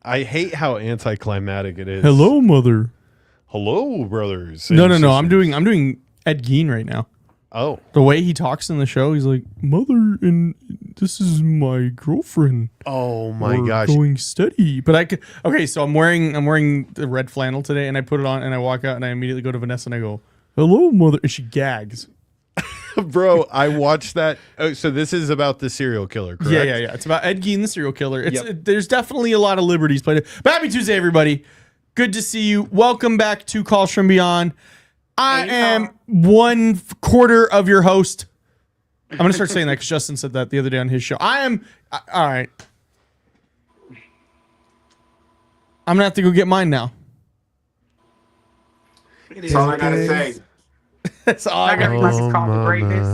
I hate how anticlimactic it is. Hello, mother. Hello, brothers. No. I'm doing Ed Gein right now. Oh, The way he talks in the show, he's like, "Mother, and this is my girlfriend." oh my We're gosh. going steady. But so I'm wearing the red flannel today, and I put it on, and I walk out, and I immediately go to Vanessa, and I go, "Hello, mother," and she gags. Bro, I watched that. Oh, so this is about the serial killer, correct? Yeah. It's about Ed Gein, the serial killer. There's definitely a lot of liberties played. But happy Tuesday, everybody. Good to see you. Welcome back to Calls from Beyond. I am 1/4 of your host. I'm going to start saying that because Justin said that the other day on his show. All right. I'm going to have to go get mine now. That's all I got to say. That's all I got. Everybody's called the greatness.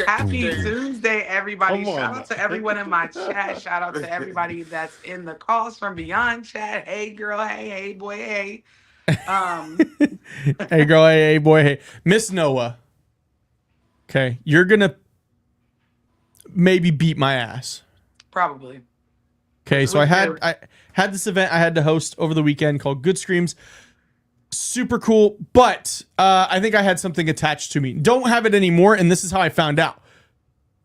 Happy Tuesday, everybody. Shout out to everyone in my chat. Shout out to everybody that's in the Calls from Beyond chat. Hey, girl. Hey, boy. Hey. Hey, girl. Hey, boy. Hey. Miss Noah. Okay. You're going to maybe beat my ass. Probably. Okay, so I had this event I had to host over the weekend called Good Screams. Super cool, but I think I had something attached to me. Don't have it anymore, and this is how I found out.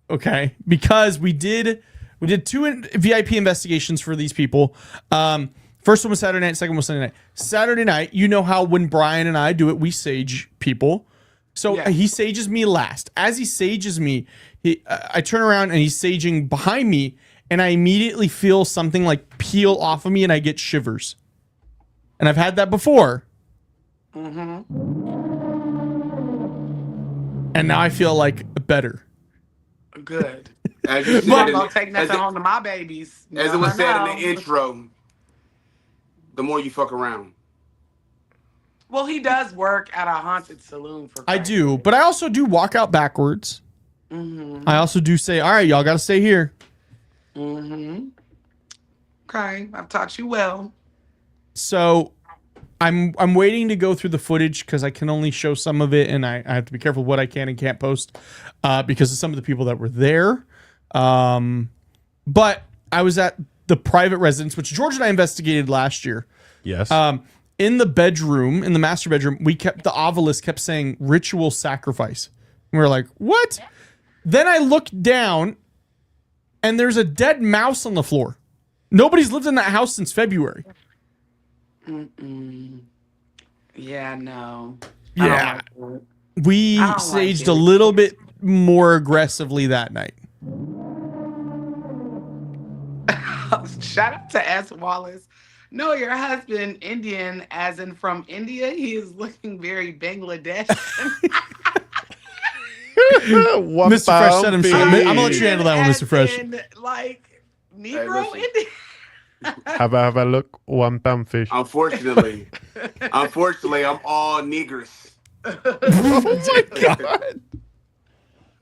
Okay, because we did 2 VIP investigations for these people. First one was Saturday night, second one was Sunday night. Saturday night, you know how when Brian and I do it, we sage people. So he sages me last. As he sages me, I turn around and he's saging behind me. And I immediately feel something like peel off of me and I get shivers. And I've had that before. And now I feel like better. Good. As you said, I'm going to take nothing home to my babies. As it was said in the intro, the more you fuck around. Well, he does work at a haunted saloon for I do, but I also do walk out backwards. I also do say, all right, y'all got to stay here. Okay, I've taught you well. So I'm waiting to go through the footage because I can only show some of it, and I have to be careful what I can and can't post because of some of the people that were there. But I was at the private residence, which George and I investigated last year. Yes. In the bedroom, in the master bedroom, the obelisk kept saying ritual sacrifice. And we were like, what? Then I looked down and there's a dead mouse on the floor. Nobody's lived in that house since February. Yeah, no. Yeah. We saged a little bit more aggressively that night. Shout out to S. Wallace. No, your husband, Indian, as in from India, he is looking very Bangladesh. Mr. Fresh said himself. I'm gonna let you handle that one, Mr. Fresh. Like Negro Indian. Have a look, one pound fish. Unfortunately, I'm all niggers. Oh my god!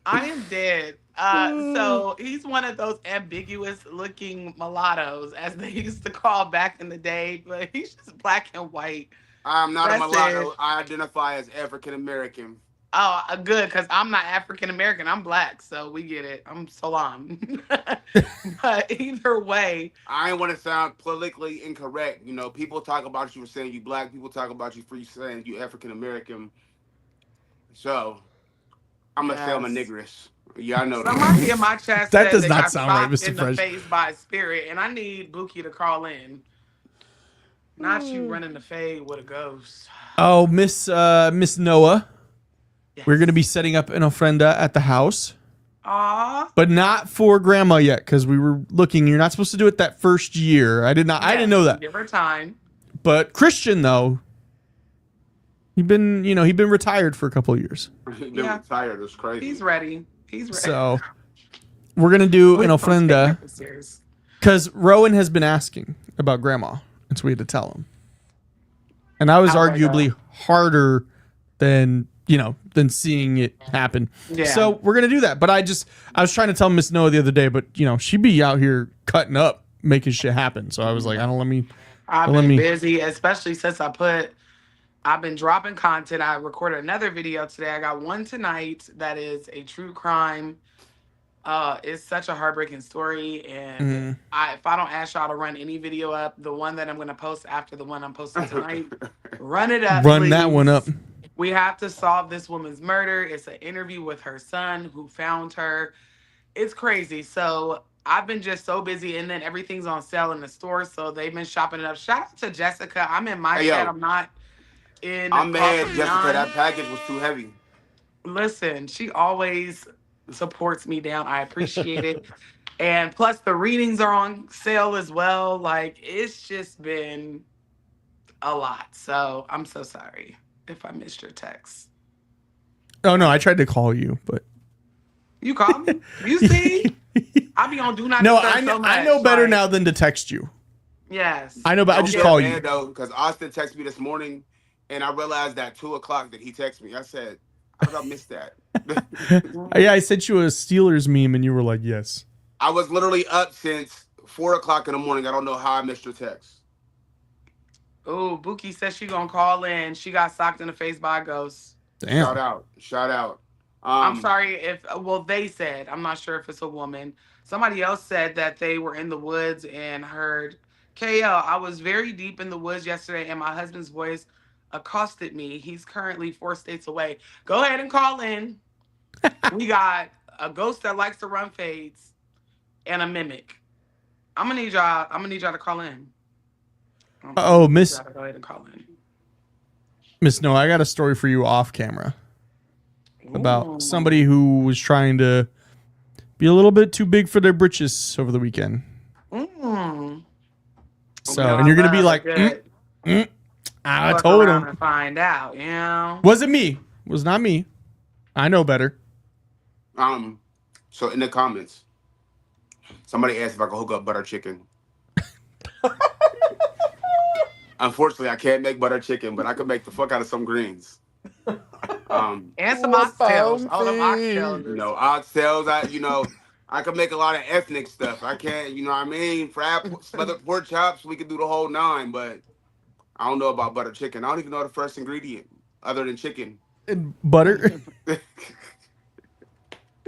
I am dead. So he's one of those ambiguous looking mulattoes, as they used to call back in the day, but he's just black and white. I'm not a mulatto. I identify as African American. Oh, good, because I'm not African American. I'm black, so we get it. I'm Salam. But either way, I ain't want to sound politically incorrect. You know, people talk about you for saying you black. People talk about you for saying you African American. So I'm gonna say I'm a niggeress. Yeah, I know that. Somebody in my chat That said does they not got sound right, stopped Mr. in the Fresh. face by a spirit, and I need Buki to call in. Not you running the fade with a ghost. Oh, Miss Noah. Yes. We're gonna be setting up an ofrenda at the house. Aw. But not for grandma yet, because we were looking. You're not supposed to do it that first year. I didn't know that. Give her time. But Christian, though, he'd been retired for a couple of years. He's been retired. It's crazy. He's ready. He's ready. So we're gonna do an ofrenda because Rowan has been asking about grandma, and so we had to tell him. And I was arguably harder than seeing it happen. Yeah. So we're gonna do that. But I was trying to tell Miss Noah the other day, but she'd be out here cutting up, making shit happen. So I was like, I've been busy, especially since I I've been dropping content. I recorded another video today. I got one tonight that is a true crime. It's such a heartbreaking story, and if I don't ask y'all to run any video up, the one that I'm gonna post after the one I'm posting tonight, run it up. Run please. that one up. We have to solve this woman's murder. It's an interview with her son who found her. It's crazy. So I've been just so busy, and then everything's on sale in the store, so they've been shopping it up. Shout out to Jessica. I'm in my Hey, head. yo. I'm not in. I'm mad, Crawford Jessica. Beyond. That package was too heavy. Listen, she always supports me down. I appreciate it. And plus the readings are on sale as well. Like, it's just been a lot. So I'm so sorry if I missed your text. Oh no, I tried to call you, but You called me? You see? I be on do not no, disturb so much. I know better like, now than to text you. Yes. I know, but I Don't just get call mad, you. though, because Austin texted me this morning, and I realized at 2:00 that he texted me. I said, "How did I miss that?" Yeah, I sent you a Steelers meme, and you were like, "Yes." I was literally up since 4:00 in the morning. I don't know how I missed your text. Oh, Buki says she gonna call in. She got socked in the face by a ghost. Damn. Shout out. I'm sorry if, well, they said, I'm not sure if it's a woman. Somebody else said that they were in the woods and heard, KL, I was very deep in the woods yesterday and my husband's voice accosted me. He's currently 4 states away. Go ahead and call in. We got a ghost that likes to run fades and a mimic. I'm gonna need y'all to call in. Oh, Miss Go ahead and call in. Miss Noah, I got a story for you off camera about somebody who was trying to be a little bit too big for their britches over the weekend. So, and you're gonna be like, I told him. And find out, you know. Wasn't me. It was not me. I know better. So in the comments, somebody asked if I could hook up butter chicken. Unfortunately, I can't make butter chicken, but I can make the fuck out of some greens. And some oxtails. All them oxtails. You know, oxtails. I can make a lot of ethnic stuff. I can't, you know what I mean? Fried, smothered pork chops, we could do the whole 9, but I don't know about butter chicken. I don't even know the first ingredient other than chicken. And butter?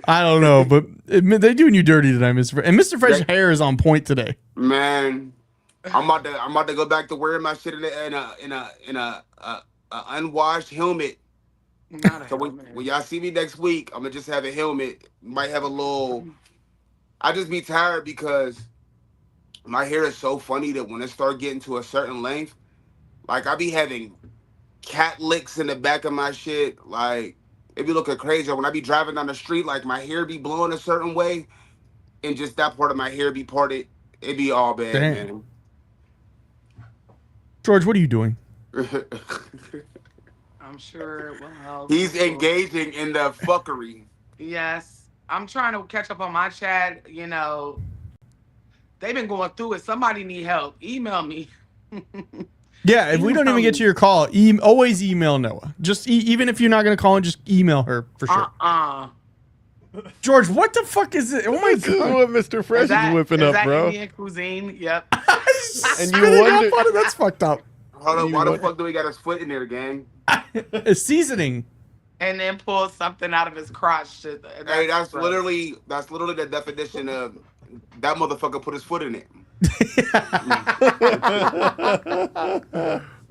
I don't know, but they're doing you dirty tonight, Mr. Fresh. And Mr. Fresh's hair is on point today. Man, I'm about to go back to wearing my shit in a unwashed helmet. So when y'all see me next week, I'm gonna just have a helmet. Might have a little. I just be tired because my hair is so funny that when it start getting to a certain length, like I be having cat licks in the back of my shit. Like it be looking crazy. When I be driving down the street, like my hair be blowing a certain way, and just that part of my hair be parted. It be all bad, man. George, what are you doing? I'm sure. Well, He's engaging in the fuckery. Yes. I'm trying to catch up on my chat. You know, they've been going through it. Somebody need help. Email me. Yeah, if we don't even get to your call, always email Noah. Just even if you're not going to call in, just email her for sure. George, what the fuck is it? Oh my God. This is what Mr. Fresh is whipping up, bro. Indian cuisine? Yep. And you wonder, that's fucked up. Hold on, why the fuck do we got his foot in there, gang? A seasoning. And then pull something out of his crotch. Hey, that's literally the definition of that motherfucker put his foot in it.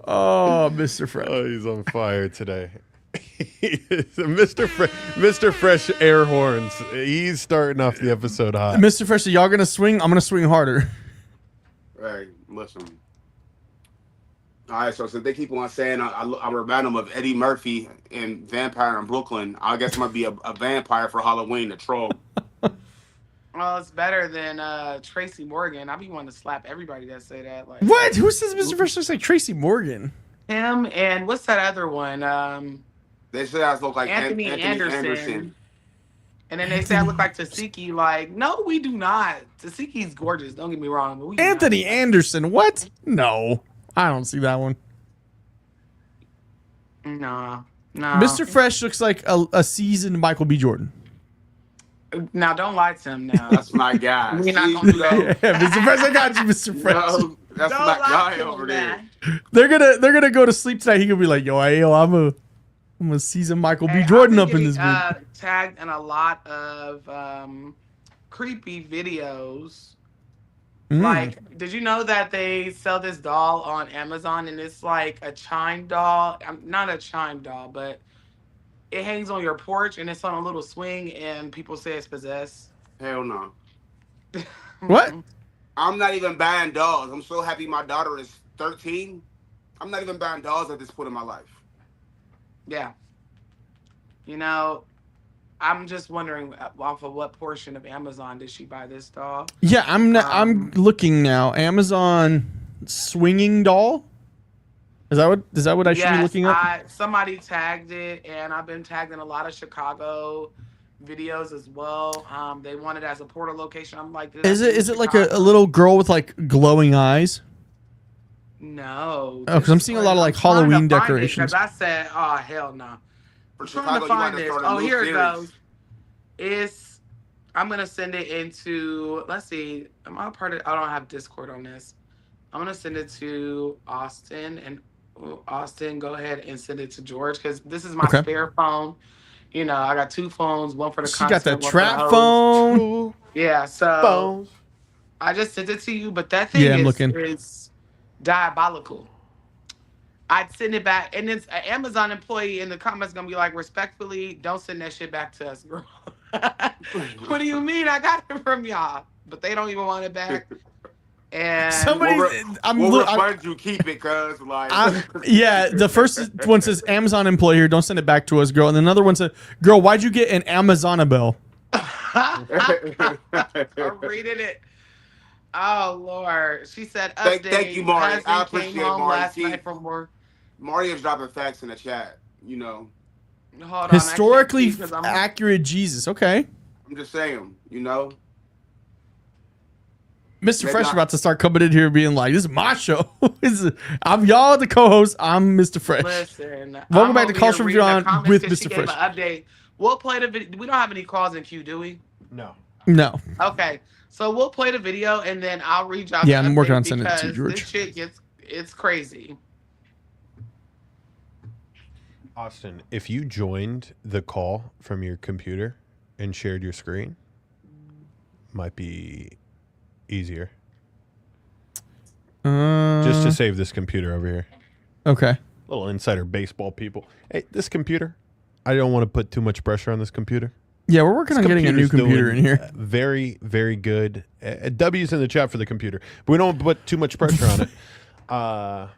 Oh, Mr. Fresh. Oh, he's on fire today. Mr. Fresh air horns. He's starting off the episode hot. Mr. Fresh, are y'all gonna swing? I'm gonna swing harder. Hey, listen. All right, so since they keep on saying I remind them of Eddie Murphy in Vampire in Brooklyn, I guess I might be a vampire for Halloween, a troll. Well, it's better than Tracy Morgan. I be wanting to slap everybody that say that. Like, what? Who says Mr. Fresh looks like Tracy Morgan? Him and what's that other one? They say I look like Anthony Anderson. And then they say I look like Tasiki. Like, no, we do not. Tasiki's gorgeous. Don't get me wrong. But we Anthony Anderson. What? No. I don't see that one. No. Mr. Fresh looks like a seasoned Michael B. Jordan. Now, don't lie to him now. That's my guy. We're not going to do that. Yeah, Mr. Fresh, I got you, Mr. Fresh. No, that's my guy over there. They're gonna go to sleep tonight. He could be like, yo, I'm gonna see some Michael B. Jordan up in this bitch. Tagged in a lot of creepy videos. Like, did you know that they sell this doll on Amazon and it's like a chime doll? Not a chime doll, but it hangs on your porch and it's on a little swing and people say it's possessed. Hell no. What? I'm not even buying dolls. I'm so happy my daughter is 13. I'm not even buying dolls at this point in my life. Yeah. You know, I'm just wondering off of what portion of Amazon did she buy this doll? Yeah, I'm looking now. Amazon swinging doll. Is that what I should be looking up? Somebody tagged it, and I've been tagged in a lot of Chicago videos as well. They want it as a portal location. I'm like, is it like a little girl with like glowing eyes? No. Oh, because I'm seeing a lot of like Halloween decorations. Because I said, oh hell no. For I'm Chicago, trying to find you this. start a new Here series. it goes. I'm gonna send it into. Let's see. Am I part of? I don't have Discord on this. I'm gonna send it to Austin, and Austin, go ahead and send it to George because this is my spare phone. You know, I got two phones, one for the She got the trap phone. Yeah, so I just sent it to you, but that thing is diabolical. I'd send it back, and it's an Amazon employee in the comments gonna be like, respectfully, don't send that shit back to us, girl. What do you mean? I got it from y'all, but they don't even want it back. And we'll refund you, keep it, cuz like. Yeah, the first one says Amazon employee here, don't send it back to us, girl. And another one says, girl, why'd you get an Amazonabelle? I'm reading it. Oh Lord, she said. Thank you, Marty. I appreciate Marty. Marty is dropping facts in the chat. You know. Hold on, historically accurate Jesus. Okay. I'm just saying. You know. Mr. Fresh about to start coming in here being like, this is my show. I'm y'all the co-host. I'm Mr. Fresh. Listen, welcome back to Calls from Beyond with Mr. Fresh. Update. We'll play the video. We don't have any calls in queue, do we? No. Okay. So we'll play the video and then I'll read y'all. Yeah, I'm working on sending it to George. This shit it's crazy. Austin, if you joined the call from your computer and shared your screen, might be easier. Just to save this computer over here. Okay. Little insider baseball people. Hey, this computer, I don't want to put too much pressure on this computer. Yeah, we're working on getting a new computer in here. Very, very good. W's in the chat for the computer. But we don't put too much pressure on it.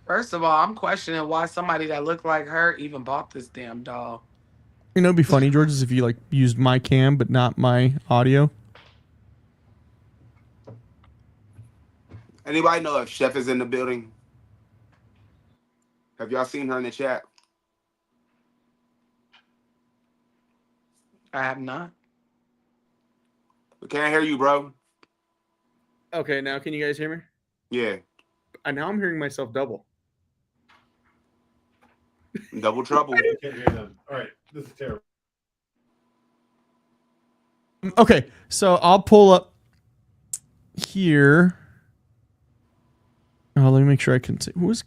First of all, I'm questioning why somebody that looked like her even bought this damn doll. You know, it'd be funny, George, is if you like used my cam but not my audio. Anybody know if Chef is in the building? Have y'all seen her in the chat? I have not. We can't hear you, bro. Okay, now can you guys hear me? Yeah. And now I'm hearing myself double. Double trouble. I can't hear them. All right, this is terrible. Okay, so I'll pull up here. Oh, let me make sure I can see. Who is?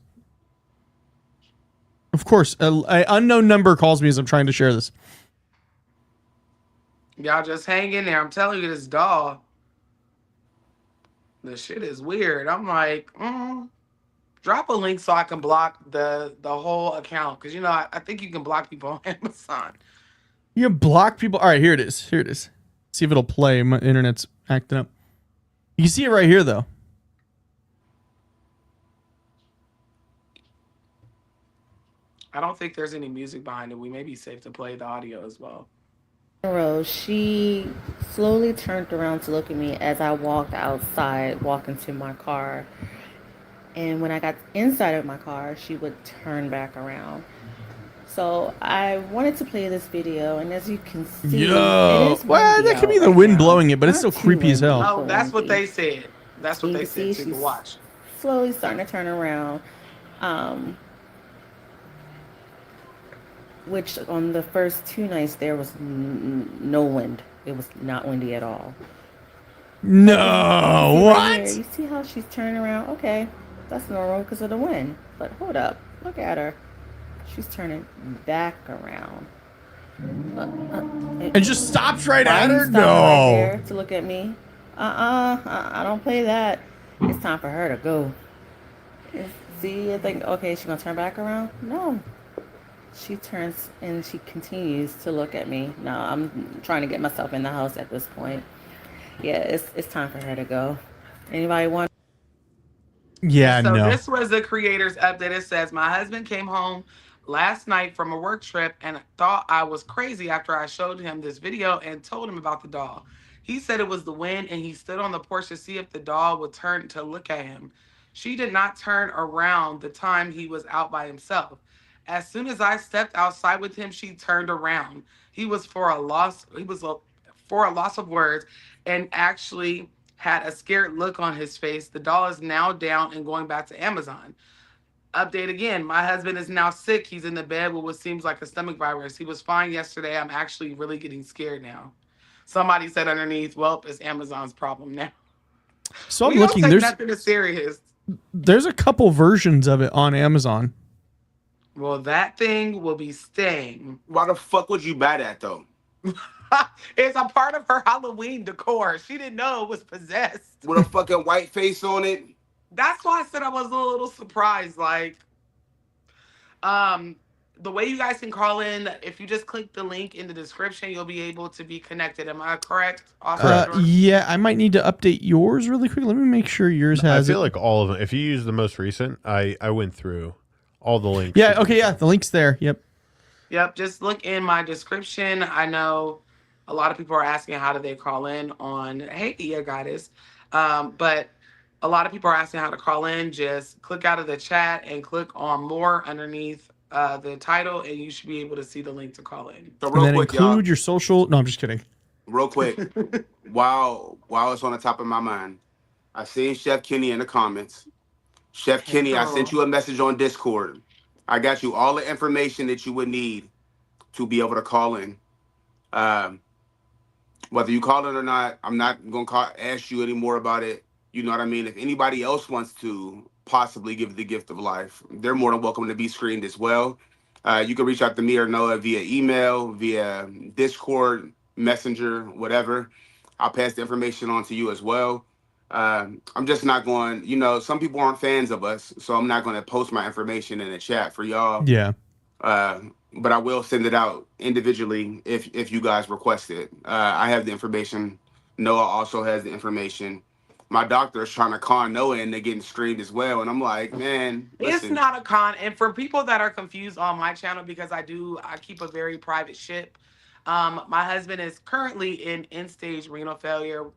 Of course, an unknown number calls me as I'm trying to share this. Y'all just hang in there. I'm telling you, this doll. The shit is weird. I'm like, drop a link so I can block the whole account. Because, you know, I think you can block people on Amazon. You can block people? All right, here it is. Here it is. See if it'll play. My internet's acting up. You can see it right here, though. I don't think there's any music behind it. We may be safe to play the audio as well. She slowly turned around to look at me as I walked outside, walking to my car. And when I got inside of my car, she would turn back around. So I wanted to play this video, and as you can see, well, that could be the wind blowing it, but it's still creepy as hell. Oh, that's what they said. That's what they said. So you can watch. Slowly starting to turn around. Which on the first 2 nights there was no wind. It was not windy at all. No, See right here, what? you see how she's turning around? Okay, that's normal because of the wind. But hold up, look at her. She's turning back around. And just stops right Why at are you her? stopping right No. there to look at me? I don't play that. It's time for her to go. See, I think, okay, she's gonna turn back around? No. She turns and she continues to look at me. No, I'm trying to get myself in the house at this point. Yeah, it's time for her to go. Anybody want? Yeah, So no. this was the creator's update. It says, my husband came home last night from a work trip and thought I was crazy after I showed him this video and told him about the doll. He said it was the wind and he stood on the porch to see if the doll would turn to look at him. She did not turn around the time he was out by himself. As soon as I stepped outside with him, she turned around. He was for a loss of words and actually had a scared look on his face. The doll is now down and going back to Amazon. Update again. My husband is now sick. He's in the bed with what seems like a stomach virus. He was fine yesterday. I'm actually really getting scared now. Somebody said underneath, well, it's Amazon's problem now. So I'm We don't looking. take nothing as serious. There's a couple versions of it on Amazon. Well, that thing will be staying. Why the fuck would you buy that though? It's a part of her Halloween decor. She didn't know it was possessed. With a fucking white face on it. That's why I said I was a little surprised. Like, the way you guys can call in, if you just click the link in the description, you'll be able to be connected. Am I correct? Yeah, I might need to update yours really quick. Let me make sure yours has I feel like all of them. If you use the most recent, I went through all the links. Yeah, okay, yeah, the link's there. Yep. Yep, just look in my description. I know a lot of people are asking how do they call in on Hey Yeah Goddess. But a lot of people are asking how to call in. Just click out of the chat and click on more underneath the title, and you should be able to see the link to call in. So And real then quick, include y'all. your social. No, I'm just kidding. Real quick. while it's on the top of my mind, I seen Chef Kenny in the comments. Chef Kenny, I sent you a message on Discord. I got you all the information that you would need to be able to call in. Whether you call it or not, I'm not going to ask you any more about it. You know what I mean? If anybody else wants to possibly give the gift of life, they're more than welcome to be screened as well. You can reach out to me or Noah via email, via Discord, Messenger, whatever. I'll pass the information on to you as well. I'm just not going, some people aren't fans of us, so I'm not going to post my information in the chat for y'all. Yeah. But I will send it out individually if you guys request it. I have the information. Noah also has the information. My doctor is trying to con Noah into getting screened as well. And I'm like, man, listen. It's not a con. And for people that are confused on my channel, because I keep a very private ship. My husband is currently in end-stage renal failure,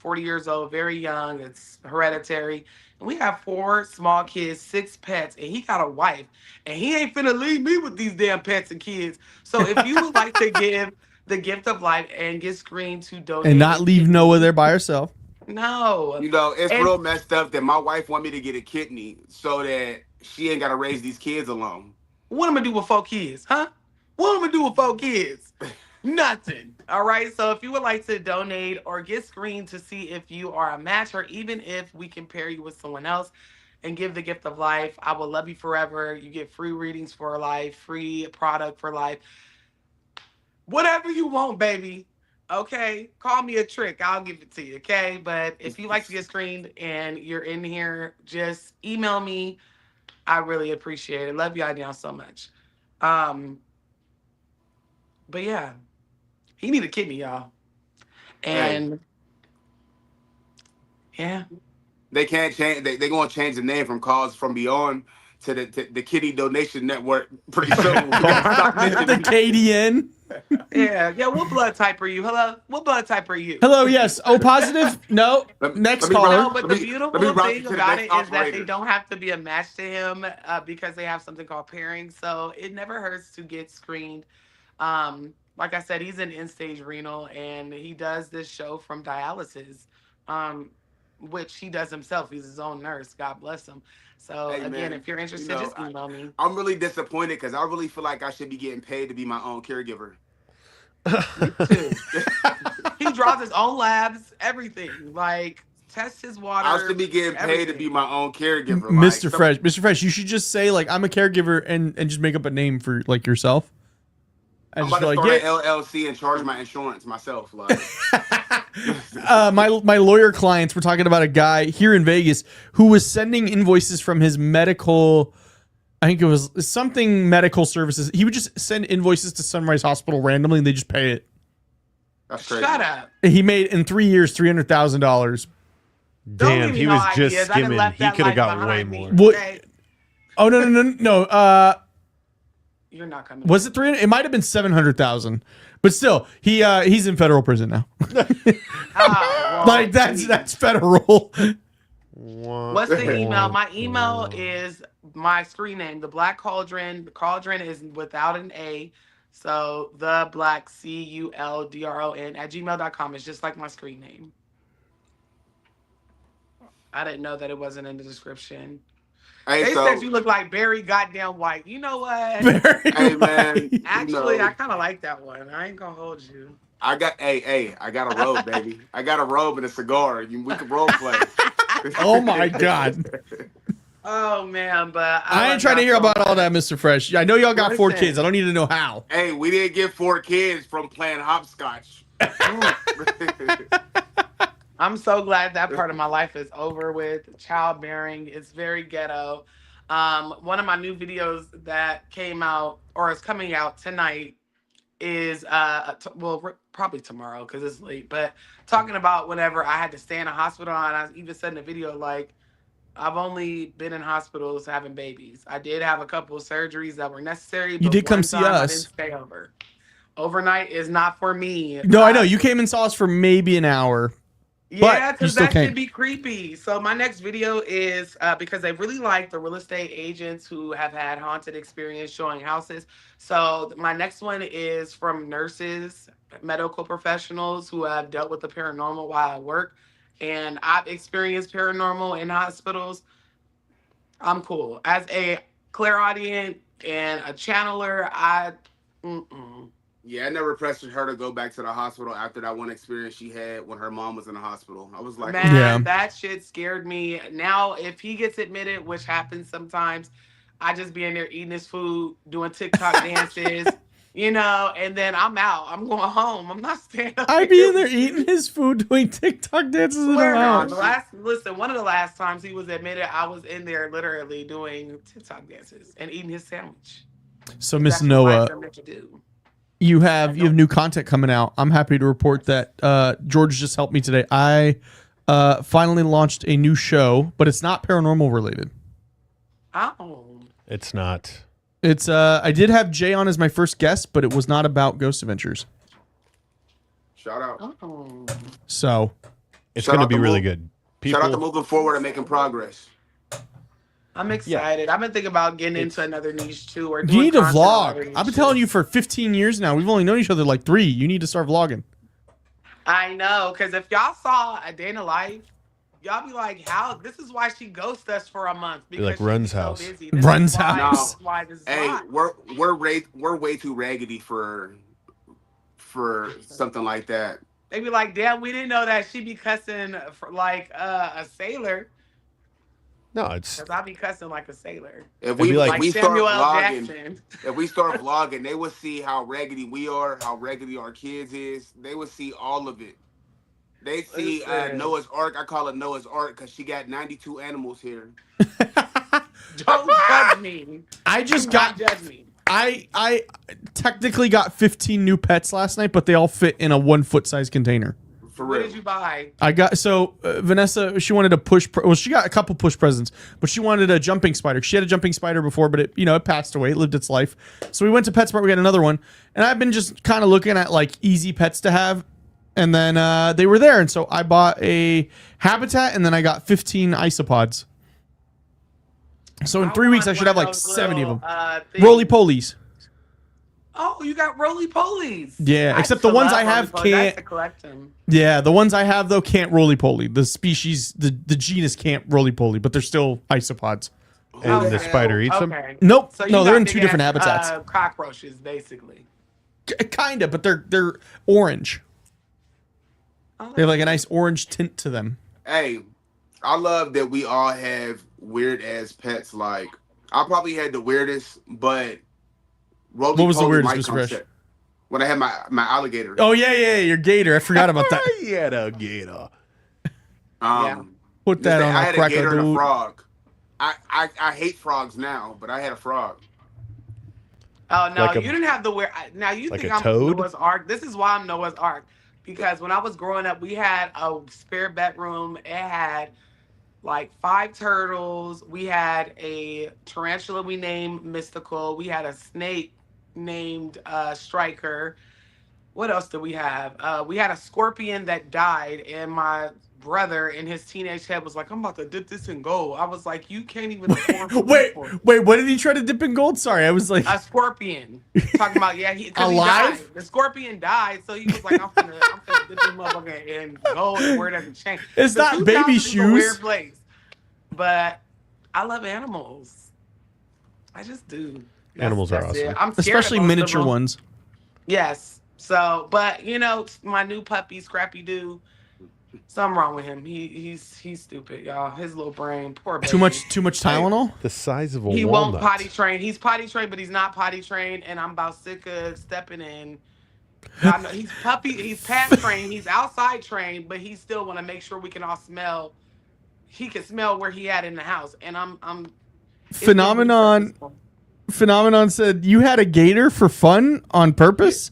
40 years old, very young. It's hereditary. And we have 4 small kids, 6 pets, and he got a wife. And he ain't finna leave me with these damn pets and kids. So if you would like to give the gift of life and get screened to donate. And not leave Noah there by herself. No. It's real messed up that my wife want me to get a kidney so that she ain't got to raise these kids alone. What am I gonna do with 4 kids, huh? What am I gonna do with 4 kids? Nothing. All right. So if you would like to donate or get screened to see if you are a match, or even if we can pair you with someone else and give the gift of life, I will love you forever. You get free readings for life, free product for life. Whatever you want, baby. Okay. Call me a trick. I'll give it to you. Okay. But if you like to get screened and you're in here, just email me. I really appreciate it. Love y'all down so much. But yeah, he need a kidney, y'all. And yeah. They can't change. They're going to change the name from Calls From Beyond to the Kidney Donation Network pretty soon. The KDN. Yeah. What blood type are you? Hello? What blood type are you? Hello, yes. O positive? No. Next caller. No, but the beautiful thing about it is that they don't have to be a match to him because they have something called pairing. So it never hurts to get screened. Like I said, he's in end-stage renal, and he does this show from dialysis, which he does himself. He's his own nurse. God bless him. So Hey, again, man, if you're interested, just email me. I'm really disappointed because I really feel like I should be getting paid to be my own caregiver. too. He draws his own labs, everything. Like, tests his water. I should be getting paid to be my own caregiver. Mr. Fresh. Mr. Fresh, you should just say, like, I'm a caregiver and just make up a name for, like, yourself. I'm about to start an LLC and charge my insurance myself. Like, my lawyer clients were talking about a guy here in Vegas who was sending invoices from his medical, I think it was something medical services. He would just send invoices to Sunrise Hospital randomly and they just pay it. That's crazy. Shut up. He made in 3 years $300,000. Damn, he was just skimming. He could have got way more. What? Oh no. You're not coming. Was it 300? It might have been 700,000. But still, he's in federal prison now. Like that's federal. What's the email? My email is my screen name, the Black Cauldron. The Cauldron is without an A. So the Black CULDRON at gmail.com. It's just like my screen name. I didn't know that it wasn't in the description. Hey, they said you look like Barry goddamn White. You know what? Hey man. Actually, I kind of like that one. I ain't gonna hold you. I got I got a robe, baby. I got a robe and a cigar. We can role play. Oh my god. Oh man, but I ain't trying to hear about all that, Mr. Fresh. I know y'all got 4 kids. I don't need to know how. Hey, we didn't get 4 kids from playing hopscotch. I'm so glad that part of my life is over with. Childbearing, it's very ghetto. One of my new videos that came out or is coming out tonight is probably tomorrow because it's late, but talking about whenever I had to stay in a hospital, and I even said in the video, like, I've only been in hospitals having babies. I did have a couple of surgeries that were necessary. You did come see us. I didn't stay over. Overnight is not for me. No, I know. You came and saw us for maybe an hour. Yeah, because that should be creepy. So my next video is because they really like the real estate agents who have had haunted experience showing houses. So my next one is from nurses, medical professionals who have dealt with the paranormal while I work. And I've experienced paranormal in hospitals. I'm cool. As a clairaudient and a channeler, Yeah, I never pressured her to go back to the hospital after that one experience she had when her mom was in the hospital. I was like, man, that shit scared me. Now, if he gets admitted, which happens sometimes, I just be in there eating his food, doing TikTok dances, you know, and then I'm out. I'm going home. I'm not staying up. I be in there eating his food, doing TikTok dances in the house. One of the last times he was admitted, I was in there literally doing TikTok dances and eating his sandwich. So, Miss Noah, you have new content coming out. I'm happy to report that George just helped me today. I finally launched a new show, but it's not paranormal related. Oh. It's not. It's I did have Jay on as my first guest, but it was not about Ghost Adventures. Shout out. Oh. So it's going to be really good. Shout out to moving forward and making progress. I'm excited. I've been thinking about getting into another niche too. Or you need to vlog. I've been telling you for 15 years now. We've only known each other like 3. You need to start vlogging. I know, because if y'all saw A Day in the Life, y'all be like, "How? This is why she ghosted us for a month." Because like Run's house. So busy. Run's house. Hey, we're way too raggedy for something like that. They be like, "Damn, we didn't know that she be cussing for like a sailor." No, it's because I be cussing like a sailor. If we like we start Samuel vlogging, if we start vlogging, they would see how raggedy we are, how raggedy our kids is. They would see all of it. They see Noah's Ark. I call it Noah's Ark because she got 92 animals here. Don't judge me. I just got. Judge me. I technically got 15 new pets last night, but they all fit in a 1-foot size container. For real. What did you buy? I got Vanessa. She wanted a she got a couple push presents, but she wanted a jumping spider. She had a jumping spider before, but it passed away. It lived its life. So we went to PetSmart. We got another one, and I've been just kind of looking at like easy pets to have, and then they were there, and so I bought a habitat, and then I got 15 isopods. So in 3 weeks, I should have like 70 of them. Roly-polies. Oh, you got roly-polies. Yeah, except the ones I have can't. Collect them. Yeah, the ones I have though can't roly-poly. The species, the genus can't roly-poly, but they're still isopods. And the spider eats them? Nope. So no, they're in 2 different habitats. Cockroaches, basically. Kind of, but they're orange. Oh, They have like a nice orange tint to them. Hey, I love that we all have weird ass pets. Like, I probably had the weirdest, but What Roly was the Poly weirdest, might Mr. come Fresh? check. When I had my alligator. Oh yeah, your gator. I forgot about that. Yeah, the gator. Put that on I a had a cracker, gator and a dude. frog. I hate frogs now, but I had a frog. Oh no, Like you didn't have the weird. Now you like think a I'm toad? Noah's Ark. This is why I'm Noah's Ark, because when I was growing up, we had a spare bedroom. It had like 5 turtles. We had a tarantula we named Mystical. We had a snake named Striker. What else did we have? We had a scorpion that died, and my brother in his teenage head was like, "I'm about to dip this in gold." I was like, "You can't even afford food for it." Wait, what did he try to dip in gold? Sorry, I was like, A scorpion. Talking about, yeah, because he Alive? died. The scorpion died, so he was like, I'm gonna dip this motherfucker in gold and wear it as a chain. It's The not 2000s baby is a shoes. weird place, but I love animals. I just do. Animals are that's awesome. it. I'm scared of especially most of miniature them. ones. Yes. So, but you know, my new puppy, Scrappy Doo, something wrong with him. He's stupid, y'all. His little brain, poor baby. Too much Tylenol. The size of a He walnut. won't potty train. He's potty trained, but he's not potty trained, and I'm about sick of stepping in. I know he's past trained, he's outside trained, but he still want to make sure we can all smell. He can smell where he at in the house, and I'm it's been weeks at this point. Phenomenon said you had a gator for fun on purpose.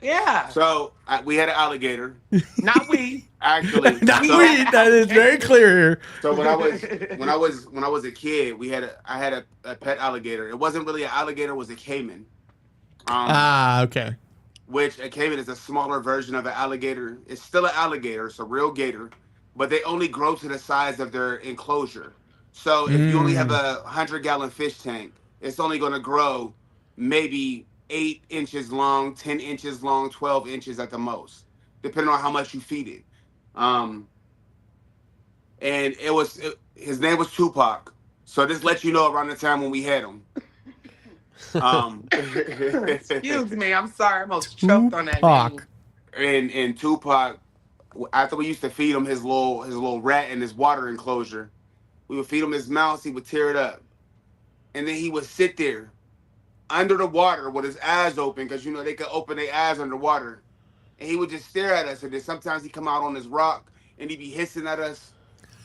Yeah, So we had an alligator. not we. Actually, Not so, we. That is very clear here. so when I was a kid, I had a pet alligator. It wasn't really an alligator; it was a caiman. Okay. Which a caiman is a smaller version of an alligator. It's still an alligator, it's a real gator, but they only grow to the size of their enclosure. So if you only have a 100-gallon fish tank, it's only going to grow maybe 8 inches long, 10 inches long, 12 inches at the most, depending on how much you feed it. And his name was Tupac. So this lets you know around the time when we had him. Excuse me, I'm sorry, I'm almost choked on that Tupac. name. And Tupac, after we used to feed him his little rat in his water enclosure, we would feed him his mouse, he would tear it up. And then he would sit there under the water with his eyes open, because they could open their eyes underwater. And he would just stare at us. And then sometimes he'd come out on his rock and he'd be hissing at us.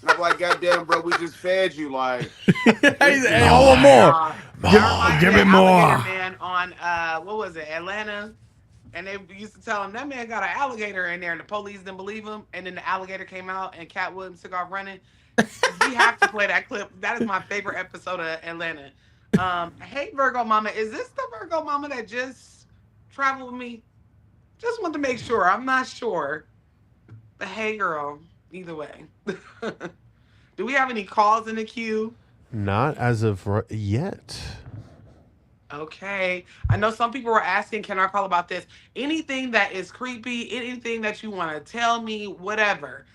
And I'm like, God damn, bro, we just fed you. Like, Hey, I want more. Give me more. Man on what was it, Atlanta? And they used to tell him that man got an alligator in there, and the police didn't believe him. And then the alligator came out, and Cat Williams took off running. We have to play that clip. That is my favorite episode of Atlanta. Hey Virgo Mama, is this the Virgo Mama that just traveled with me? Just want to make sure. I'm not sure. But hey, girl. Either way. Do we have any calls in the queue? Not as of yet. Okay. I know some people were asking, can I call about this? Anything that is creepy, anything that you want to tell me, whatever.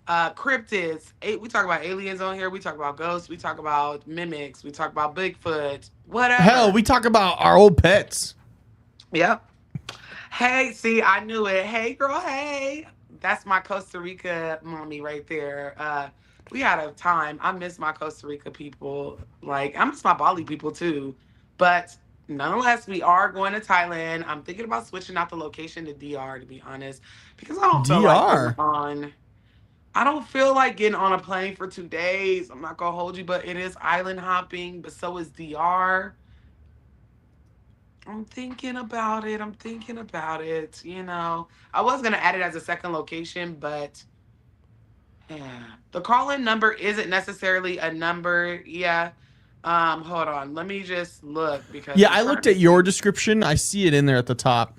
Cryptids. We talk about aliens on here. We talk about ghosts. We talk about mimics. We talk about Bigfoot. Whatever. Hell, we talk about our old pets. Yep. Hey, see, I knew it. Hey, girl, hey. That's my Costa Rica mommy right there. We had a time. I miss my Costa Rica people. Like, I miss my Bali people too. But nonetheless, we are going to Thailand. I'm thinking about switching out the location to DR, to be honest, because I don't feel like I don't feel like getting on a plane for 2 days. I'm not gonna hold you, but it is island hopping, but so is DR. I'm thinking about it. I was gonna add it as a second location, but yeah. The call-in number isn't necessarily a number. Yeah. Hold on. Let me just look because I looked at your description. I see it in there at the top.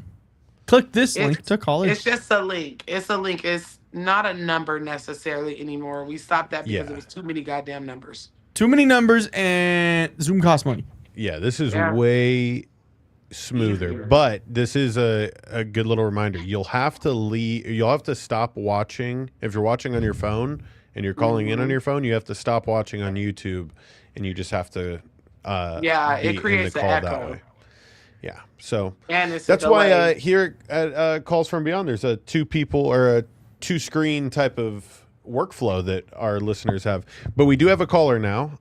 Click this link to call in. It's just a link. It's a link. It's not a number necessarily anymore. We stopped that because it was too many goddamn numbers. Too many numbers, and Zoom costs money. Yeah, this is way smoother, but this is a good little reminder. You'll have to stop watching. If you're watching on your phone and you're calling in on your phone, you have to stop watching on YouTube, and you just have to it creates the an call that echo. way. Yeah. So And it's that's a why delay. here at Calls from Beyond, there's a two people or a two screen type of workflow that our listeners have. But we do have a caller now.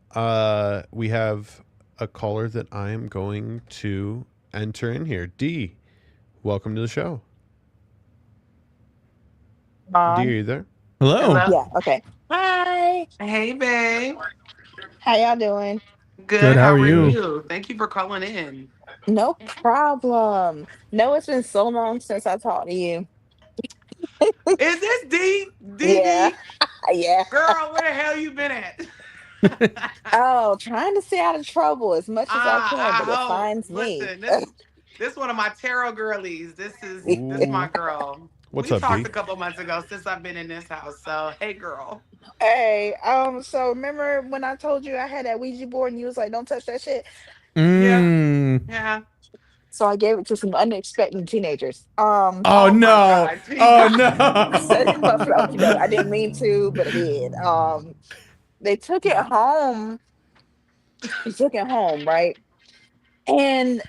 We have a caller that I am going to enter in here. D, welcome to the show. D, are you there? Hello. Yeah. Okay. Hi. Hey, babe. How y'all doing? Good. Good. How How are are you? you? Thank you for calling in. No problem. No, it's been so long since I talked to you. Is this D? Yeah. DD? Yeah. Girl, where the hell you been at? Oh, trying to stay out of trouble as much as I can, but I it hope. finds me. Listen, this one of my tarot girlies. This my Ooh. girl. What's We up, talked D? a couple months ago since I've been in this house. So hey, girl. Hey, so remember when I told you I had that Ouija board and you was like, "Don't touch that shit." Yeah, Mm. yeah. So I gave it to some unexpected teenagers. Oh Oh my no. God. Oh No, I no. didn't mean to, but I did. They took it home. They took it home, right? And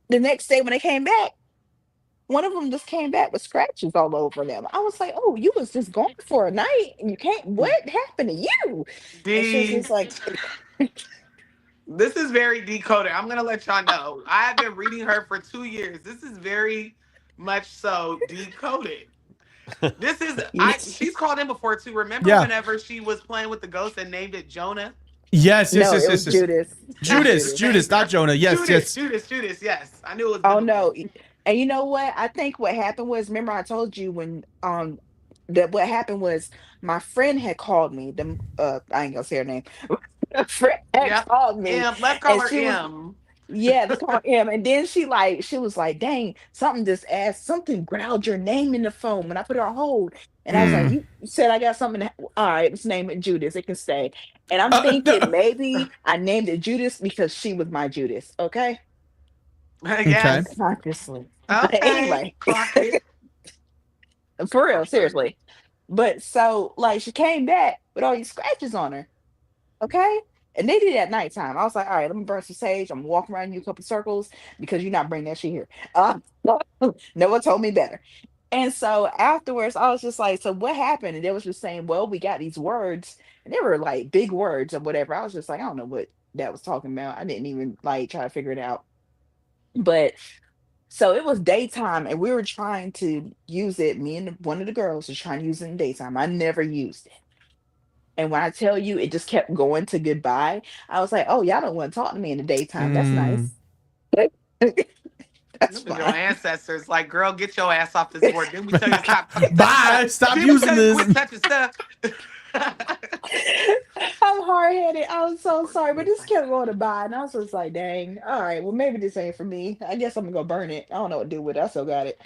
the next day when they came back, one of them just came back with scratches all over them. I was like, "Oh, you was just gone for a night and you can't. What happened to you?" And she was D. just like, This is very decoded. I'm gonna let y'all know. I have been reading her for 2 years. This is very much so decoded. This is she's called in before too. Remember Yeah. whenever she was playing with the ghost and named it Jonah? Yes. Yes. "No, Yes. it Yes. was Yes. Judas. It was Judas. Judas." Judas. Not Jonah. Yes. Judas, Yes. Judas, Judas. Yes, I knew it was Oh biblical. no. And you know what? I think what happened was, remember I told you when that what happened was my friend had called me. The I ain't gonna say her name. A friend had Yep. called me M. Let's call and her she was M. yeah, to call him. And then she was like, "Dang, something just asked, something growled your name in the phone." When I put her on hold, and I was like, Mm. "You said I got something. All right, let's name it Judas. It can stay." And I'm thinking No. maybe I named it Judas because she was my Judas. Okay, Okay. Yes. unconsciously. But Okay. anyway, Clock it. for real, seriously. But so like she came back with all these scratches on her. Okay. And they did it at nighttime. I was like, all right, let me burn some sage. I'm walking around you a couple circles because you're not bringing that shit here. No one told me better. And so afterwards, I was just like, so what happened? And they was just saying, well, we got these words, and they were like big words or whatever. I was just like, I don't know what that was talking about. I didn't even like try to figure it out. But so it was daytime, and we were trying to use it. Me and one of the girls was trying to use it in daytime. I never used it. And when I tell you it just kept going to goodbye, I was like, "Oh, y'all don't want to talk to me in the daytime. That's Mm. nice. That's It was your fine." ancestors. Like, girl, get your ass off this board. Then we tell you to stop fucking touching stuff. Bye. Stop Then we using tell you to quit this. touching stuff. I'm hard headed. I'm so sorry, but this kept going to buy, and I was just like, "Dang, all right, well maybe this ain't for me. I guess I'm gonna go burn it. I don't know what to do with it. I still got it.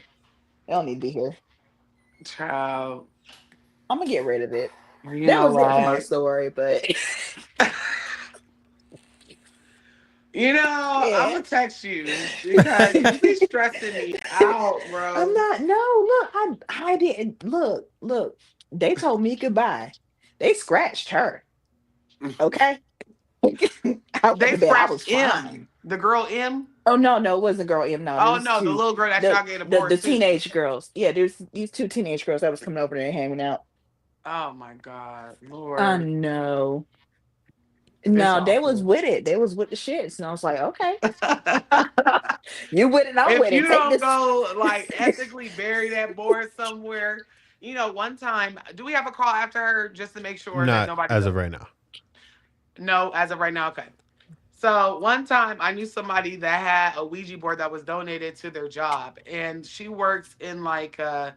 It don't need to be here. Child, I'm gonna get rid of it." you That know was it for my what? story, but I'm yeah. gonna text you because you be stressing me out, I'm bro. not. No, look, I didn't look. They told me goodbye. They scratched her. Okay. I went They to bed. I scratched was fine. M, the girl M. Oh no, it wasn't girl M. No, Oh there's no, the two. little girl that The y'all gave the the board to. teenage girls. Yeah, there's these two teenage girls that was coming over there and hanging out. Oh my God, I Lord, know. it's No, they was awful. with it. They was with the shits. And I was like, okay. You with it, I'm If with it. you Take don't this. go like ethically bury that board somewhere, one time, do we have a call after her just to make sure that Not nobody as of goes? right now. No, as of right now, okay. So one time I knew somebody that had a Ouija board that was donated to their job, and she works in like a